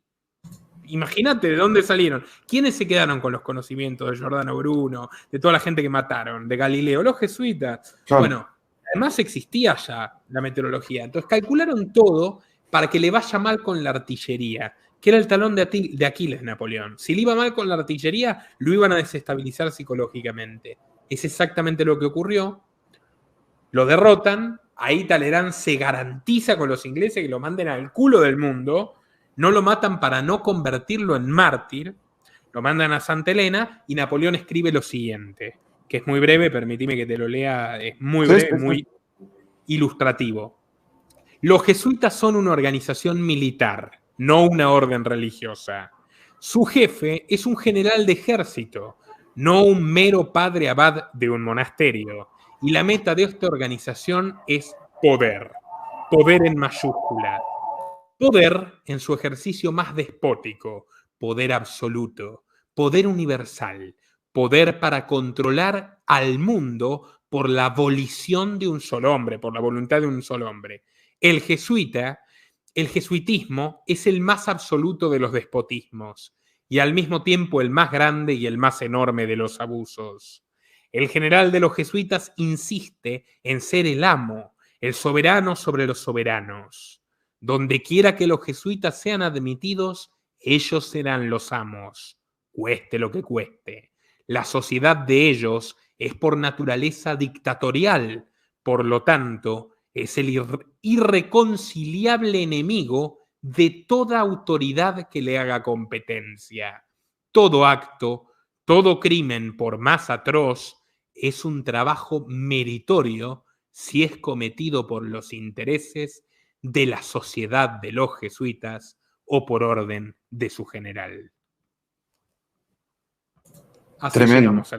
Speaker 3: Imagínate de dónde salieron. ¿Quiénes se quedaron con los conocimientos de Giordano Bruno, de toda la gente que mataron, de Galileo? Los jesuitas. Claro. Bueno, además existía ya la meteorología. Entonces calcularon todo para que le vaya mal con la artillería, que era el talón de Aquiles Napoleón. Si le iba mal con la artillería, lo iban a desestabilizar psicológicamente. Es exactamente lo que ocurrió. Lo derrotan. Ahí Talleyrand se garantiza con los ingleses que lo manden al culo del mundo. No lo matan para no convertirlo en mártir. Lo mandan a Santa Elena y Napoleón escribe lo siguiente, que es muy breve, permitime que te lo lea, es muy breve, muy ilustrativo. Los jesuitas son una organización militar, no una orden religiosa. Su jefe es un general de ejército, no un mero padre abad de un monasterio. Y la meta de esta organización es poder. Poder en mayúscula. Poder en su ejercicio más despótico. poder absoluto, poder universal, poder para controlar al mundo por la volición de un solo hombre, por la voluntad de un solo hombre. El jesuitismo es el más absoluto de los despotismos y al mismo tiempo el más grande y el más enorme de los abusos. El general de los jesuitas insiste en ser el amo, el soberano sobre los soberanos. Donde quiera que los jesuitas sean admitidos, ellos serán los amos, cueste lo que cueste. La sociedad de ellos es por naturaleza dictatorial, por lo tanto, es el irreconciliable enemigo de toda autoridad que le haga competencia. Todo acto, todo crimen, por más atroz, es un trabajo meritorio si es cometido por los intereses de la sociedad de los jesuitas o por orden de su general. Así
Speaker 2: Tremendo.
Speaker 3: llegamos a...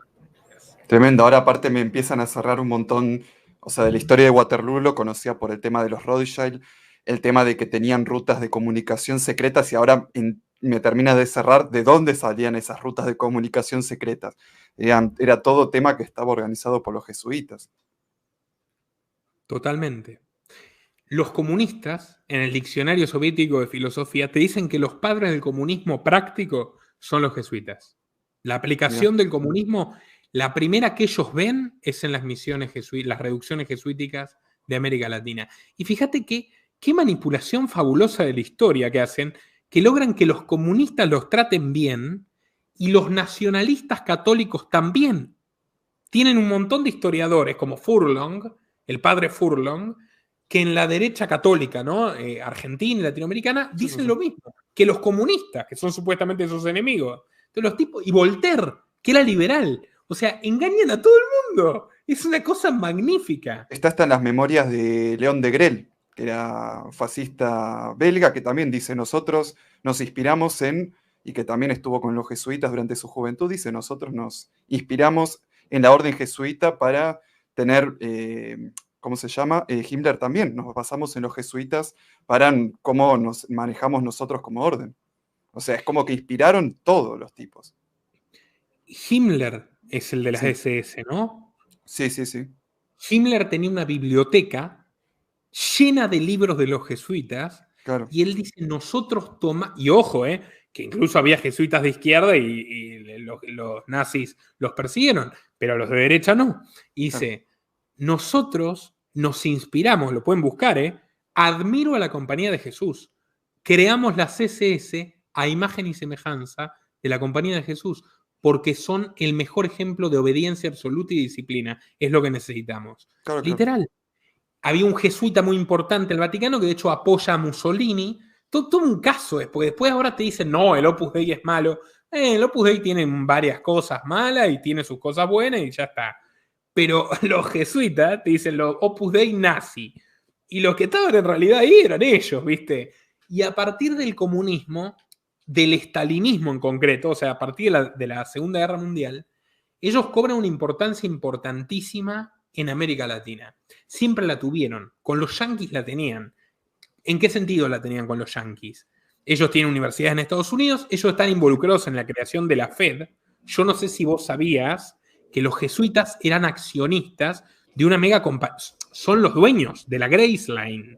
Speaker 2: Tremendo. Ahora aparte me empiezan a cerrar un montón, o sea, de la historia de Waterloo lo conocía por el tema de los Rothschild, el tema de que tenían rutas de comunicación secretas y ahora me termina de cerrar de dónde salían esas rutas de comunicación secretas. Era todo tema que estaba organizado por los jesuitas.
Speaker 3: Totalmente. Los comunistas, en el diccionario soviético de filosofía, te dicen que los padres del comunismo práctico son los jesuitas. La aplicación del comunismo, la primera que ellos ven es en las misiones jesuitas, las reducciones jesuíticas de América Latina. Y fíjate qué manipulación fabulosa de la historia que hacen, que logran que los comunistas los traten bien y los nacionalistas católicos también. Tienen un montón de historiadores como Furlong, el padre Furlong, que en la derecha católica, ¿no? Argentina y latinoamericana, dicen lo mismo, que los comunistas, que son supuestamente sus enemigos. Entonces, los tipos, y Voltaire, que era liberal. O sea, engañan a todo el mundo. Es una cosa magnífica.
Speaker 2: Está hasta en las memorias de León de Grel, que era fascista belga, que también dice, nosotros nos inspiramos en, y que también estuvo con los jesuitas durante su juventud, dice, nosotros nos inspiramos en la orden jesuita para tener... ¿cómo se llama? Himmler también, nos basamos en los jesuitas para cómo nos manejamos nosotros como orden. O sea, es como que inspiraron todos los tipos.
Speaker 3: Himmler es el de las SS, ¿no?
Speaker 2: Sí, sí, sí.
Speaker 3: Himmler tenía una biblioteca llena de libros de los jesuitas,
Speaker 2: claro.
Speaker 3: Y él dice, nosotros tomamos, y ojo, que incluso había jesuitas de izquierda y los nazis los persiguieron, pero los de derecha no. Y dice, nosotros nos inspiramos, lo pueden buscar, admiro a la Compañía de Jesús. Creamos las SS a imagen y semejanza de la Compañía de Jesús, porque son el mejor ejemplo de obediencia absoluta y disciplina. Es lo que necesitamos.
Speaker 2: Claro,
Speaker 3: literal. Había un jesuita muy importante en el Vaticano que de hecho apoya a Mussolini. Todo un caso porque después ahora te dicen, no, el Opus Dei es malo. El Opus Dei tiene varias cosas malas y tiene sus cosas buenas y ya está. Pero los jesuitas te dicen los Opus Dei nazi. Y los que estaban en realidad ahí eran ellos, ¿viste? Y a partir del comunismo, del estalinismo en concreto, o sea, a partir de la Segunda Guerra Mundial, ellos cobran una importancia importantísima en América Latina. Siempre la tuvieron. Con los yanquis la tenían. ¿En qué sentido la tenían con los yanquis? Ellos tienen universidades en Estados Unidos, ellos están involucrados en la creación de la Fed. Yo no sé si vos sabías que los jesuitas eran accionistas de una mega compañía. Son los dueños de la Graceline.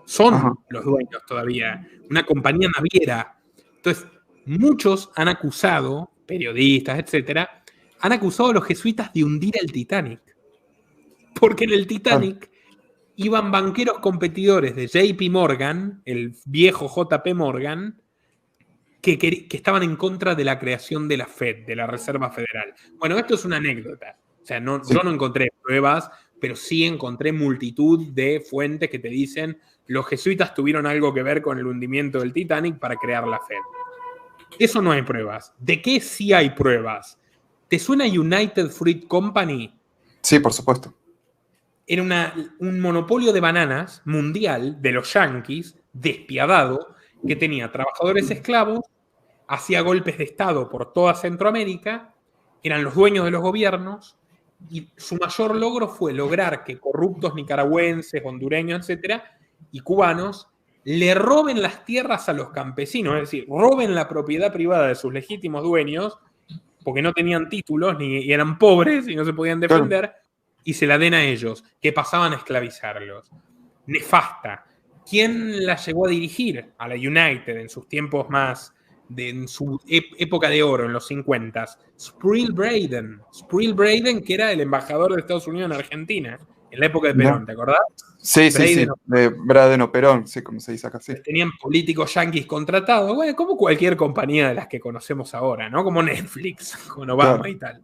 Speaker 3: Son los dueños todavía. Una compañía naviera. Entonces, muchos han acusado, periodistas, etcétera, han acusado a los jesuitas de hundir el Titanic. Porque en el Titanic iban banqueros competidores de JP Morgan, el viejo JP Morgan, que estaban en contra de la creación de la Fed, de la Reserva Federal. Bueno, esto es una anécdota. O sea, yo no encontré pruebas, pero sí encontré multitud de fuentes que te dicen los jesuitas tuvieron algo que ver con el hundimiento del Titanic para crear la Fed. Eso no hay pruebas. ¿De qué sí hay pruebas? ¿Te suena United Fruit Company?
Speaker 2: Sí, por supuesto.
Speaker 3: Era un monopolio de bananas mundial de los yanquis, despiadado, que tenía trabajadores esclavos, hacía golpes de Estado por toda Centroamérica, eran los dueños de los gobiernos, y su mayor logro fue lograr que corruptos nicaragüenses, hondureños, etcétera, y cubanos le roben las tierras a los campesinos, es decir, roben la propiedad privada de sus legítimos dueños, porque no tenían títulos y eran pobres y no se podían defender, y se la den a ellos, que pasaban a esclavizarlos. Nefasta. ¿Quién la llegó a dirigir? A la United en sus tiempos más, en su época de oro, en los 50. Sproul Braden. Sproul Braden, que era el embajador de Estados Unidos en Argentina, en la época de Perón, ¿te acordás?
Speaker 2: Sí, sí, de Braden o Perón, sí, como se dice acá, sí.
Speaker 3: Tenían políticos yanquis contratados, bueno, como cualquier compañía de las que conocemos ahora, ¿no? Como Netflix, con Obama y tal.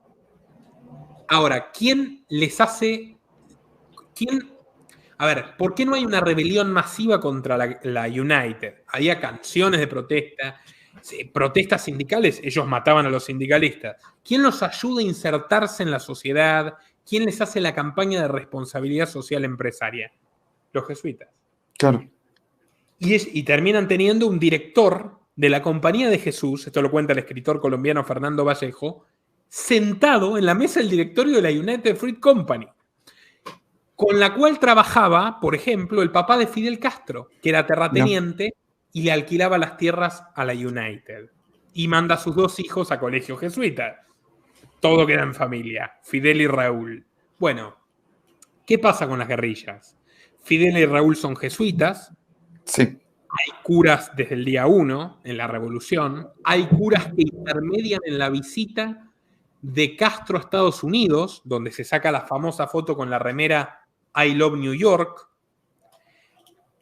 Speaker 3: Ahora, ¿quién les hace... A ver, ¿por qué no hay una rebelión masiva contra la United? Había canciones de protesta, protestas sindicales, ellos mataban a los sindicalistas. ¿Quién los ayuda a insertarse en la sociedad? ¿Quién les hace la campaña de responsabilidad social empresaria? Los jesuitas.
Speaker 2: Claro.
Speaker 3: Y terminan teniendo un director de la Compañía de Jesús, esto lo cuenta el escritor colombiano Fernando Vallejo, sentado en la mesa del directorio de la United Fruit Company, con la cual trabajaba, por ejemplo, el papá de Fidel Castro, que era terrateniente y le alquilaba las tierras a la United. Y manda a sus 2 hijos a colegio jesuita. Todo queda en familia, Fidel y Raúl. Bueno, ¿qué pasa con las guerrillas? Fidel y Raúl son jesuitas.
Speaker 2: Sí.
Speaker 3: Hay curas desde el día 1 en la revolución. Hay curas que intermedian en la visita de Castro a Estados Unidos, donde se saca la famosa foto con la remera I Love New York.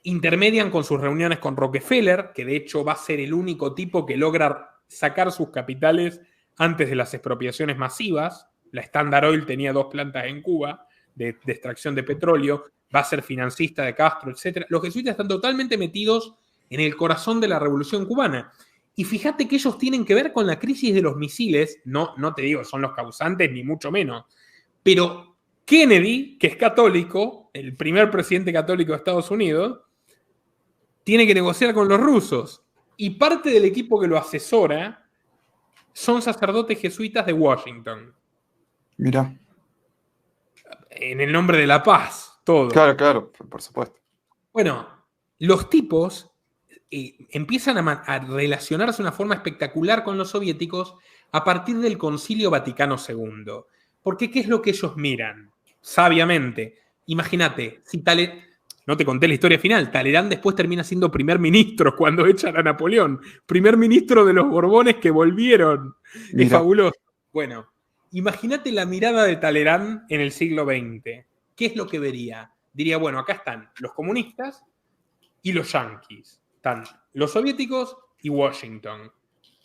Speaker 3: Intermedian con sus reuniones con Rockefeller, que de hecho va a ser el único tipo que logra sacar sus capitales antes de las expropiaciones masivas. La Standard Oil tenía 2 plantas en Cuba de extracción de petróleo, va a ser financista de Castro, etc. Los jesuitas están totalmente metidos en el corazón de la revolución cubana. Y fíjate que ellos tienen que ver con la crisis de los misiles, no te digo son los causantes, ni mucho menos, pero Kennedy, que es católico, el primer presidente católico de Estados Unidos, tiene que negociar con los rusos. Y parte del equipo que lo asesora son sacerdotes jesuitas de Washington.
Speaker 2: Mira.
Speaker 3: En el nombre de la paz, todo.
Speaker 2: Claro, por supuesto.
Speaker 3: Bueno, los tipos empiezan a relacionarse de una forma espectacular con los soviéticos a partir del Concilio Vaticano II. Porque ¿qué es lo que ellos miran? Sabiamente. Imagínate, si no te conté la historia final, Talleyrand después termina siendo primer ministro cuando echan a Napoleón. Primer ministro de los Borbones que volvieron. Mira. Es fabuloso. Bueno, imagínate la mirada de Talleyrand en el siglo XX. ¿Qué es lo que vería? Diría, bueno, acá están los comunistas y los yanquis. Están los soviéticos y Washington.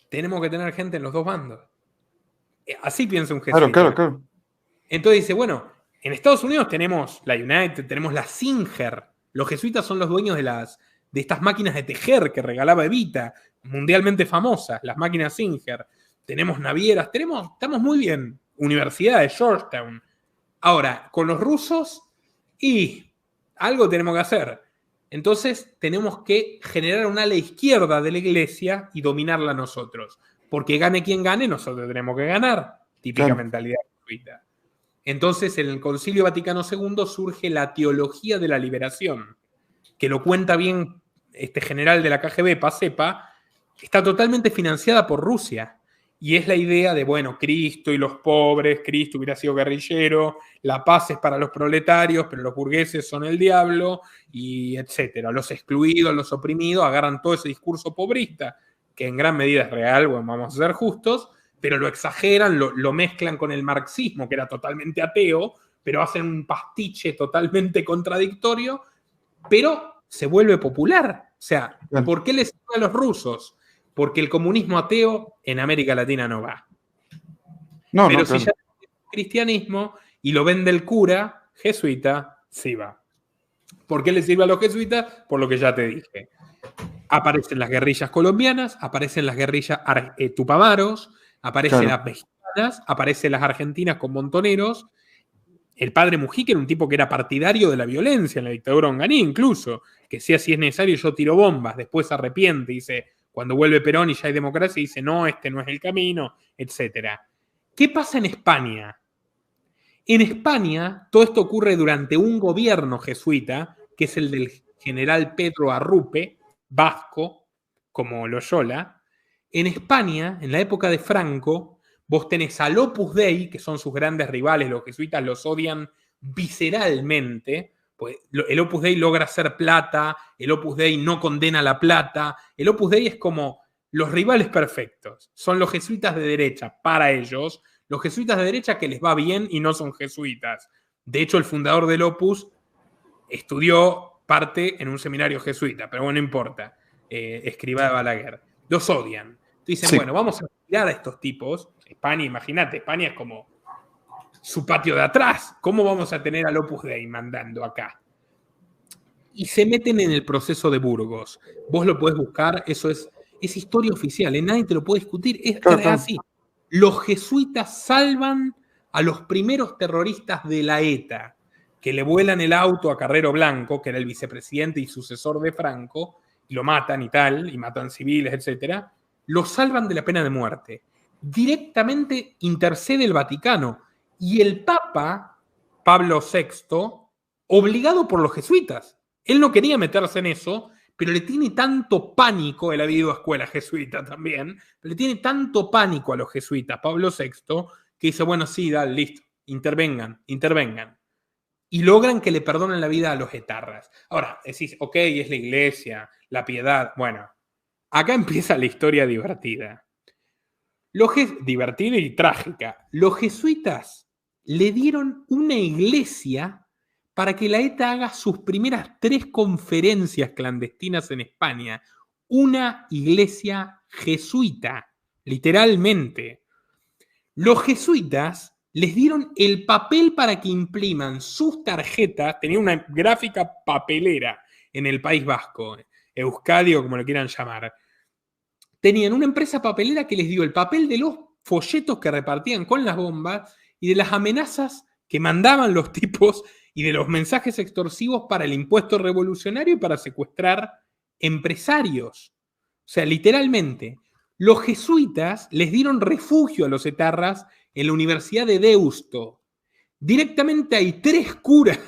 Speaker 3: Tenemos que tener gente en los 2 bandos. Así piensa un jesuita.
Speaker 2: Claro.
Speaker 3: Entonces dice, bueno, en Estados Unidos tenemos la United, tenemos la Singer. Los jesuitas son los dueños de estas máquinas de tejer que regalaba Evita, mundialmente famosas, las máquinas Singer. Tenemos navieras, estamos muy bien. Universidades, Georgetown. Ahora, con los rusos, y algo tenemos que hacer. Entonces, tenemos que generar una ala izquierda de la iglesia y dominarla nosotros. Porque gane quien gane, nosotros tenemos que ganar. Típica mentalidad jesuita. Entonces, en el Concilio Vaticano II surge la teología de la liberación, que lo cuenta bien este general de la KGB, Pacepa, está totalmente financiada por Rusia. Y es la idea de, bueno, Cristo y los pobres, Cristo hubiera sido guerrillero, la paz es para los proletarios, pero los burgueses son el diablo, y etcétera. Los excluidos, los oprimidos, agarran todo ese discurso pobrista, que en gran medida es real, bueno, vamos a ser justos, pero lo exageran, lo mezclan con el marxismo, que era totalmente ateo, pero hacen un pastiche totalmente contradictorio, pero se vuelve popular. O sea, ¿por qué les sirve a los rusos? Porque el comunismo ateo en América Latina no va. Pero si ya tenés el cristianismo y lo vende el cura jesuita, sí va. ¿Por qué le sirve a los jesuitas? Por lo que ya te dije. Aparecen las guerrillas colombianas, aparecen las guerrillas tupamaros, aparecen las mexicanas, aparecen las argentinas con montoneros. El padre Mujica era un tipo que era partidario de la violencia en la dictadura onganí, incluso, que si es necesario yo tiro bombas, después se arrepiente y dice, cuando vuelve Perón y ya hay democracia, dice, no, este no es el camino, etc. ¿Qué pasa en España? En España, todo esto ocurre durante un gobierno jesuita, que es el del general Pedro Arrupe, vasco, como Loyola. En España, en la época de Franco, vos tenés al Opus Dei, que son sus grandes rivales, los jesuitas los odian visceralmente, pues el Opus Dei logra hacer plata, el Opus Dei no condena la plata, el Opus Dei es como los rivales perfectos, son los jesuitas de derecha para ellos, los jesuitas de derecha que les va bien y no son jesuitas. De hecho, el fundador del Opus estudió parte en un seminario jesuita, pero bueno, no importa, Escrivá de Balaguer. Los odian. Dicen,
Speaker 2: Sí.
Speaker 3: bueno, vamos a mirar a estos tipos. España, imagínate, España es como su patio de atrás. ¿Cómo vamos a tener al Opus Dei mandando acá? Y se meten en el proceso de Burgos. Vos lo podés buscar, eso es historia oficial, nadie te lo puede discutir, es
Speaker 2: Claro.
Speaker 3: así. Los jesuitas salvan a los primeros terroristas de la ETA, que le vuelan el auto a Carrero Blanco, que era el vicepresidente y sucesor de Franco, y lo matan y tal, y matan civiles, etc. Los salvan de la pena de muerte. Directamente intercede el Vaticano. Y el Papa, Pablo VI, obligado por los jesuitas. Él no quería meterse en eso, pero le tiene tanto pánico, él ha ido a escuela jesuita también, pero le tiene tanto pánico a los jesuitas, Pablo VI, que dice, bueno, sí, dale, listo, intervengan. Y logran que le perdonen la vida a los etarras. Ahora, decís, ok, es la iglesia, la piedad. Bueno, acá empieza la historia divertida. Divertida y trágica. Los jesuitas le dieron una iglesia para que la ETA haga sus primeras 3 conferencias clandestinas en España. Una iglesia jesuita, literalmente. Los jesuitas les dieron el papel para que impriman sus tarjetas, tenía una gráfica papelera en el País Vasco, Euskadi o como lo quieran llamar. Tenían una empresa papelera que les dio el papel de los folletos que repartían con las bombas y de las amenazas que mandaban los tipos y de los mensajes extorsivos para el impuesto revolucionario y para secuestrar empresarios. O sea, literalmente, los jesuitas les dieron refugio a los etarras en la Universidad de Deusto. Directamente hay 3 curas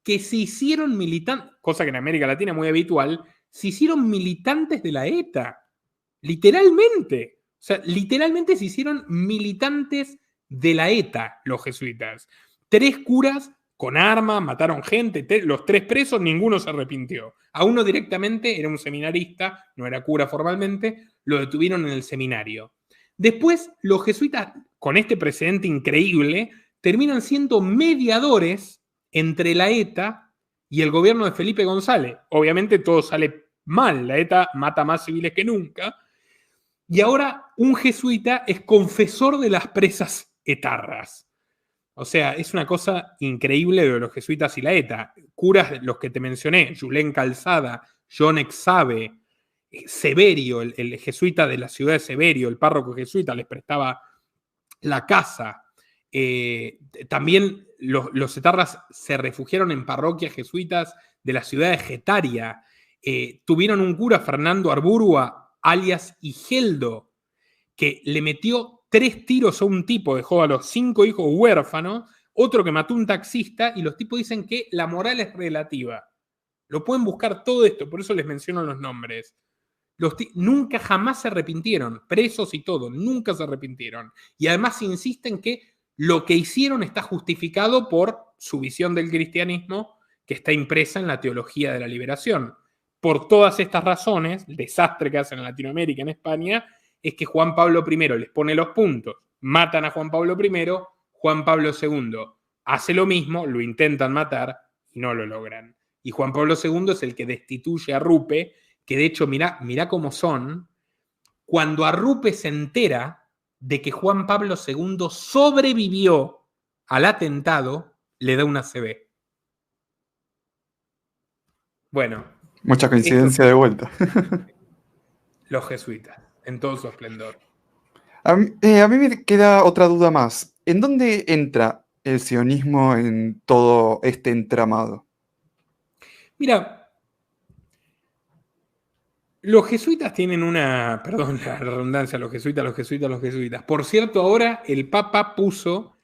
Speaker 3: que se hicieron militantes, cosa que en América Latina es muy habitual, se hicieron militantes de la ETA. Literalmente. O sea, literalmente se hicieron militantes de la ETA, los jesuitas. 3 curas con armas, mataron gente, los 3 presos, ninguno se arrepintió. A uno directamente, era un seminarista, no era cura formalmente, lo detuvieron en el seminario. Después, los jesuitas, con este precedente increíble, terminan siendo mediadores entre la ETA y el gobierno de Felipe González. Obviamente todo sale mal, la ETA mata más civiles que nunca. Y ahora un jesuita es confesor de las presas etarras. O sea, es una cosa increíble de los jesuitas y la ETA. Curas, los que te mencioné, Julen Calzada, John Exabe, Severio, el jesuita de la ciudad de Severio, el párroco jesuita, les prestaba la casa. También los etarras se refugiaron en parroquias jesuitas de la ciudad de Getaria. Tuvieron un cura, Fernando Arburua, alias Igeldo, que le metió 3 tiros a un tipo, dejó a los 5 hijos huérfanos, otro que mató a un taxista, y los tipos dicen que la moral es relativa. Lo pueden buscar todo esto, por eso les menciono los nombres. Nunca jamás se arrepintieron, presos y todo, nunca se arrepintieron. Y además insisten que lo que hicieron está justificado por su visión del cristianismo, que está impresa en la teología de la liberación. Por todas estas razones, el desastre que hacen en Latinoamérica, en España, es que Juan Pablo I les pone los puntos, matan a Juan Pablo I, Juan Pablo II hace lo mismo, lo intentan matar y no lo logran. Y Juan Pablo II es el que destituye a Rupe, que de hecho, mirá cómo son, cuando Arrupe se entera de que Juan Pablo II sobrevivió al atentado, le da una CB. Bueno.
Speaker 2: Mucha coincidencia de vuelta.
Speaker 3: Los jesuitas, en todo su esplendor.
Speaker 2: A mí me queda otra duda más. ¿En dónde entra el sionismo en todo este entramado?
Speaker 3: Mira, los jesuitas tienen una... Perdón la redundancia, los jesuitas. Por cierto, ahora el Papa puso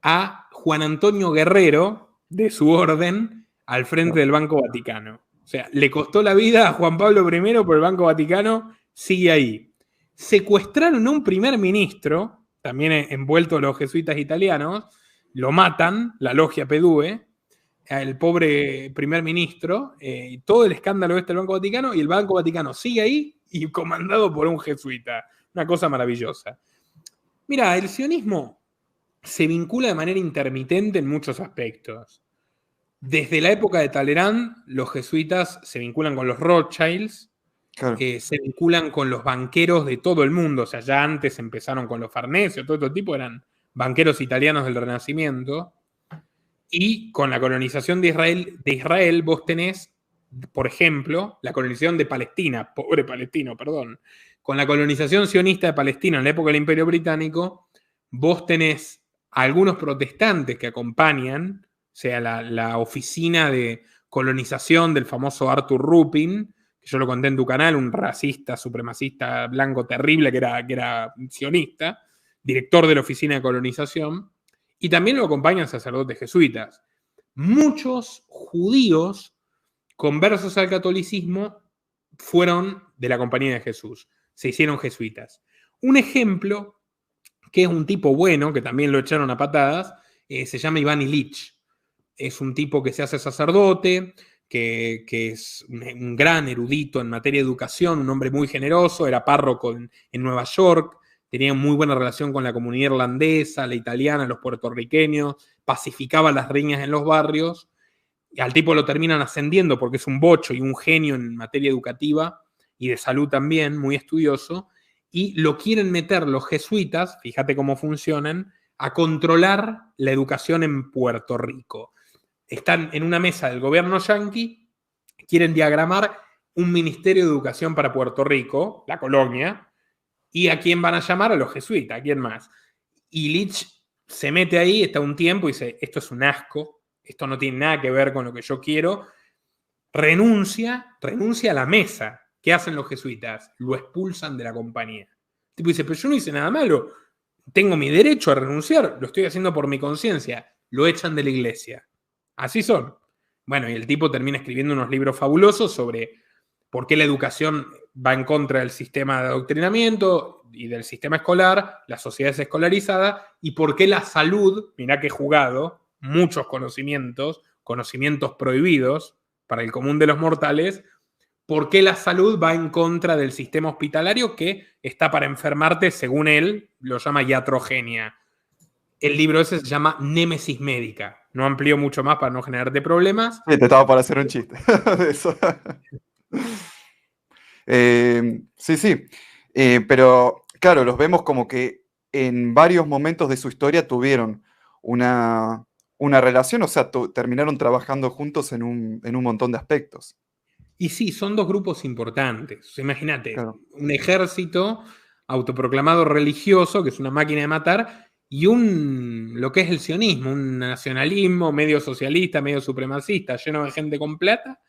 Speaker 3: a Juan Antonio Guerrero, de su orden, al frente del Banco Vaticano. O sea, le costó la vida a Juan Pablo I, pero el Banco Vaticano sigue ahí. Secuestraron a un primer ministro, también envuelto a los jesuitas italianos, lo matan, la logia Pedue, el pobre primer ministro, todo el escándalo del Banco Vaticano, y el Banco Vaticano sigue ahí y comandado por un jesuita. Una cosa maravillosa. Mira, el sionismo se vincula de manera intermitente en muchos aspectos. Desde la época de Talleyrand, los jesuitas se vinculan con los Rothschilds,
Speaker 2: Claro.
Speaker 3: se vinculan con los banqueros de todo el mundo. O sea, ya antes empezaron con los Farnesio, todo tipo eran banqueros italianos del Renacimiento. Y con la colonización de Israel vos tenés, por ejemplo, la colonización de Palestina, pobre palestino, perdón. Con la colonización sionista de Palestina en la época del Imperio Británico, vos tenés algunos protestantes que acompañan, o sea, la oficina de colonización del famoso Arthur Ruppin, que yo lo conté en tu canal, un racista, supremacista blanco terrible que era sionista, director de la oficina de colonización, y también lo acompañan sacerdotes jesuitas. Muchos judíos conversos al catolicismo fueron de la Compañía de Jesús, se hicieron jesuitas. Un ejemplo, que es un tipo bueno, que también lo echaron a patadas, se llama Iván Illich. Es un tipo que se hace sacerdote, que es un gran erudito en materia de educación, un hombre muy generoso, era párroco en Nueva York, tenía muy buena relación con la comunidad irlandesa, la italiana, los puertorriqueños, pacificaba las riñas en los barrios. Y al tipo lo terminan ascendiendo porque es un bocho y un genio en materia educativa y de salud también, muy estudioso, y lo quieren meter los jesuitas, fíjate cómo funcionan, a controlar la educación en Puerto Rico. Están en una mesa del gobierno yanqui, quieren diagramar un ministerio de educación para Puerto Rico, la colonia, y ¿a quién van a llamar? A los jesuitas, ¿a quién más? Y Illich se mete ahí, está un tiempo y dice, esto es un asco, esto no tiene nada que ver con lo que yo quiero, renuncia a la mesa. ¿Qué hacen los jesuitas? Lo expulsan de la compañía. El tipo dice, pero yo no hice nada malo, tengo mi derecho a renunciar, lo estoy haciendo por mi conciencia. Lo echan de la iglesia. Así son. Bueno, y el tipo termina escribiendo unos libros fabulosos sobre por qué la educación va en contra del sistema de adoctrinamiento y del sistema escolar, la sociedad es escolarizada, y por qué la salud, mirá que jugado, muchos conocimientos prohibidos para el común de los mortales, por qué la salud va en contra del sistema hospitalario que está para enfermarte, según él, lo llama iatrogenia. El libro ese se llama Némesis Médica. No amplío mucho más para no generarte problemas.
Speaker 2: Sí, te estaba para hacer un chiste de eso. Sí. Pero claro, los vemos como que en varios momentos de su historia tuvieron una relación, o sea, terminaron trabajando juntos en un montón de aspectos.
Speaker 3: Y sí, son dos grupos importantes. Imagínate,
Speaker 2: Claro.
Speaker 3: un ejército autoproclamado religioso, que es una máquina de matar, y lo que es el sionismo, un nacionalismo medio socialista, medio supremacista, lleno de gente con plata,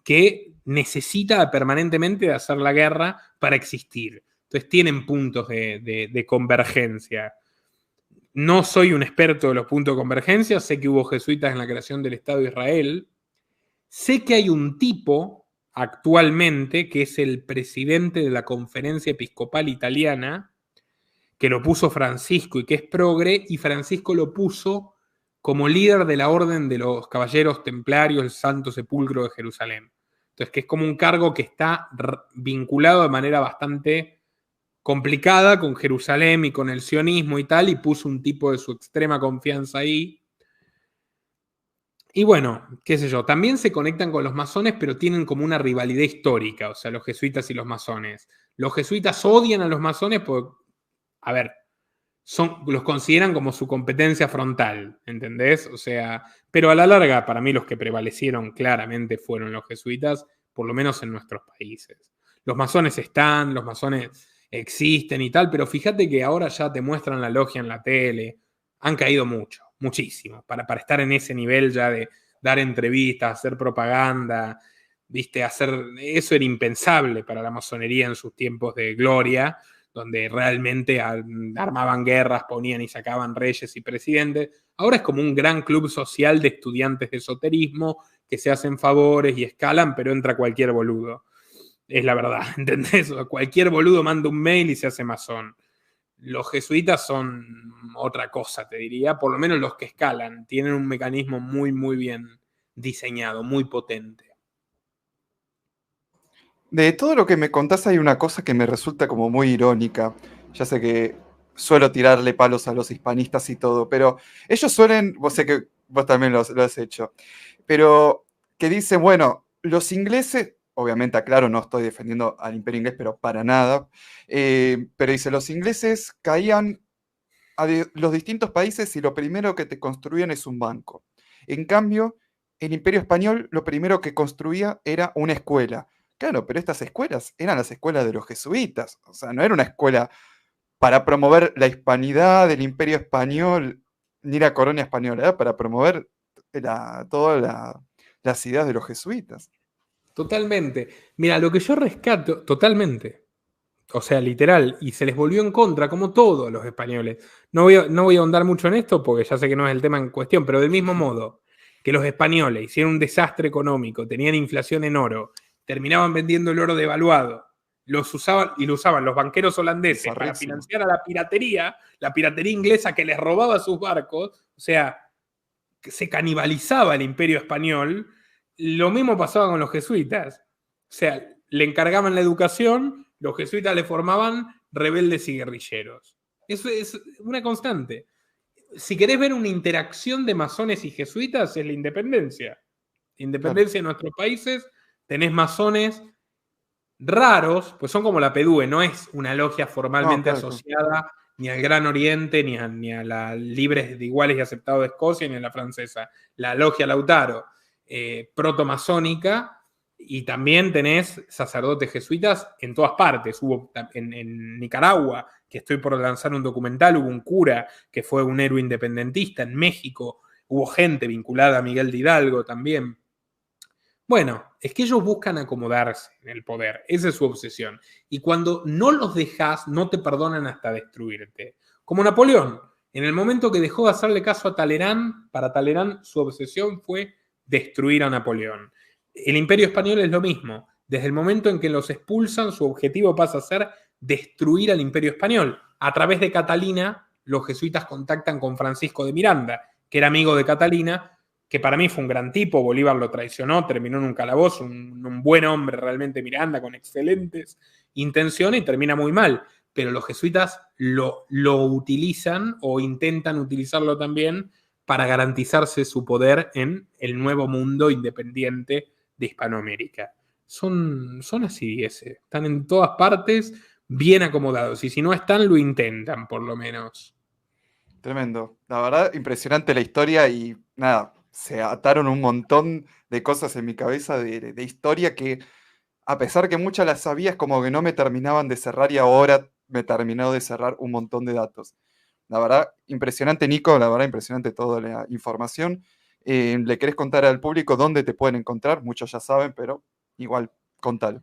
Speaker 3: que necesita permanentemente de hacer la guerra para existir. Entonces tienen puntos de convergencia. No soy un experto de los puntos de convergencia, sé que hubo jesuitas en la creación del Estado de Israel, sé que hay un tipo actualmente que es el presidente de la Conferencia Episcopal Italiana, que lo puso Francisco y que es progre, y Francisco lo puso como líder de la Orden de los Caballeros Templarios del Santo Sepulcro de Jerusalén. Entonces, que es como un cargo que está vinculado de manera bastante complicada con Jerusalén y con el sionismo y tal, y puso un tipo de su extrema confianza ahí. Y bueno, qué sé yo, también se conectan con los masones, pero tienen como una rivalidad histórica, o sea, los jesuitas y los masones. Los jesuitas odian a los masones porque, a ver, los consideran como su competencia frontal, ¿entendés? O sea, pero a la larga, para mí los que prevalecieron claramente fueron los jesuitas, por lo menos en nuestros países. Los masones los masones existen y tal, pero fíjate que ahora ya te muestran la logia en la tele, han caído muchísimo, para estar en ese nivel ya de dar entrevistas, hacer propaganda, ¿viste? Eso era impensable para la masonería en sus tiempos de gloria. donde realmente armaban guerras, ponían y sacaban reyes y presidentes. Ahora es como un gran club social de estudiantes de esoterismo que se hacen favores y escalan, pero entra cualquier boludo. Es la verdad, ¿entendés? Cualquier boludo manda un mail y se hace masón. Los jesuitas son otra cosa, te diría, por lo menos los que escalan. Tienen un mecanismo muy, muy bien diseñado, muy potente.
Speaker 2: De todo lo que me contás hay una cosa que me resulta como muy irónica. Ya sé que suelo tirarle palos a los hispanistas y todo, pero ellos suelen, vos sé que vos también lo has hecho, pero que dicen, bueno, los ingleses, obviamente aclaro, no estoy defendiendo al imperio inglés, pero para nada, pero dice, los ingleses caían a los distintos países y lo primero que te construían es un banco. En cambio, el imperio español lo primero que construía era una escuela. Claro, pero estas escuelas eran las escuelas de los jesuitas, o sea, no era una escuela para promover la hispanidad del imperio español, ni la corona española, era para promover todas las ideas de los jesuitas.
Speaker 3: Totalmente. Mira, lo que yo rescato, totalmente. O sea, literal, y se les volvió en contra, como todos los españoles. No voy a ahondar mucho en esto porque ya sé que no es el tema en cuestión, pero del mismo modo que los españoles hicieron un desastre económico, tenían inflación en oro, terminaban vendiendo el oro devaluado, lo usaban los banqueros holandeses para financiar a la piratería inglesa que les robaba sus barcos, o sea, que se canibalizaba el imperio español. Lo mismo pasaba con los jesuitas. O sea, le encargaban la educación, los jesuitas le formaban rebeldes y guerrilleros. Eso es una constante. Si querés ver una interacción de masones y jesuitas, es la independencia. Independencia en nuestros países, tenés masones raros, pues son como la PDUE, no es una logia formalmente asociada ni al Gran Oriente, ni a la Libres de Iguales y Aceptados de Escocia, ni a la francesa. La logia Lautaro, protomasónica, y también tenés sacerdotes jesuitas en todas partes. Hubo en Nicaragua, que estoy por lanzar un documental, hubo un cura que fue un héroe independentista. En México hubo gente vinculada a Miguel de Hidalgo también. Bueno, es que ellos buscan acomodarse en el poder, esa es su obsesión. Y cuando no los dejas, no te perdonan hasta destruirte. Como Napoleón, en el momento que dejó de hacerle caso a Talleyrand, para Talleyrand su obsesión fue destruir a Napoleón. El Imperio Español es lo mismo. Desde el momento en que los expulsan, su objetivo pasa a ser destruir al Imperio Español. A través de Catalina, los jesuitas contactan con Francisco de Miranda, que era amigo de Catalina, que para mí fue un gran tipo. Bolívar lo traicionó, terminó en un calabozo, un buen hombre realmente, Miranda, con excelentes intenciones, y termina muy mal. Pero los jesuitas lo utilizan o intentan utilizarlo también para garantizarse su poder en el nuevo mundo independiente de Hispanoamérica. Son así, están en todas partes bien acomodados, y si no están, lo intentan por lo menos.
Speaker 2: Tremendo. La verdad, impresionante la historia y nada, se ataron un montón de cosas en mi cabeza de historia que, a pesar que muchas las sabías, como que no me terminaban de cerrar y ahora me terminó de cerrar un montón de datos. La verdad, impresionante, Nico, la verdad, impresionante toda la información. ¿Le querés contar al público dónde te pueden encontrar? Muchos ya saben, pero igual, contalo.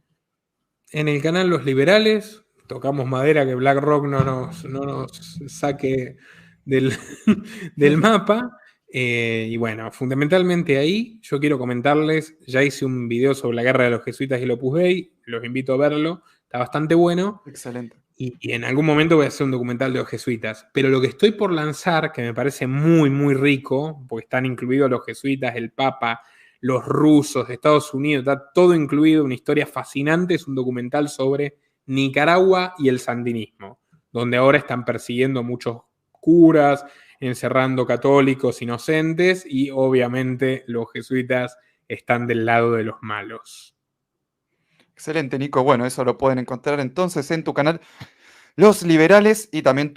Speaker 3: En el canal Los Liberales, tocamos madera que BlackRock no nos saque del mapa. Y bueno, fundamentalmente ahí yo quiero comentarles, ya hice un video sobre la guerra de los jesuitas y el Opus Dei, los invito a verlo, está bastante bueno.
Speaker 2: Excelente.
Speaker 3: Y en algún momento voy a hacer un documental de los jesuitas. Pero lo que estoy por lanzar, que me parece muy, muy rico, porque están incluidos los jesuitas, el Papa, los rusos, Estados Unidos, está todo incluido, una historia fascinante, es un documental sobre Nicaragua y el sandinismo, donde ahora están persiguiendo a muchos curas, encerrando católicos inocentes, y obviamente los jesuitas están del lado de los malos.
Speaker 2: Excelente, Nico. Bueno, eso lo pueden encontrar entonces en tu canal Los Liberales, y también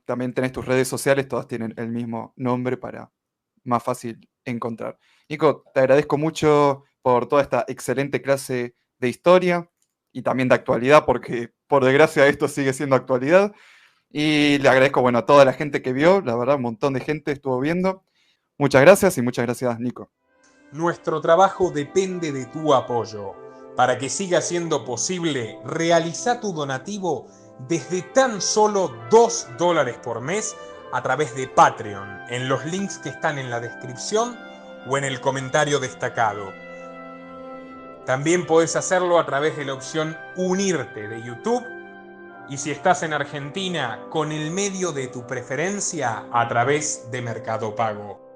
Speaker 2: también tenés tus redes sociales, todas tienen el mismo nombre para más fácil encontrar. Nico, te agradezco mucho por toda esta excelente clase de historia y también de actualidad, porque por desgracia esto sigue siendo actualidad. Y le agradezco, bueno, a toda la gente que vio, la verdad, un montón de gente estuvo viendo. Muchas gracias y muchas gracias, Nico.
Speaker 1: Nuestro trabajo depende de tu apoyo. Para que siga siendo posible, realiza tu donativo desde tan solo $2 por mes a través de Patreon, en los links que están en la descripción o en el comentario destacado. También podés hacerlo a través de la opción Unirte de YouTube, y si estás en Argentina, con el medio de tu preferencia a través de Mercado Pago.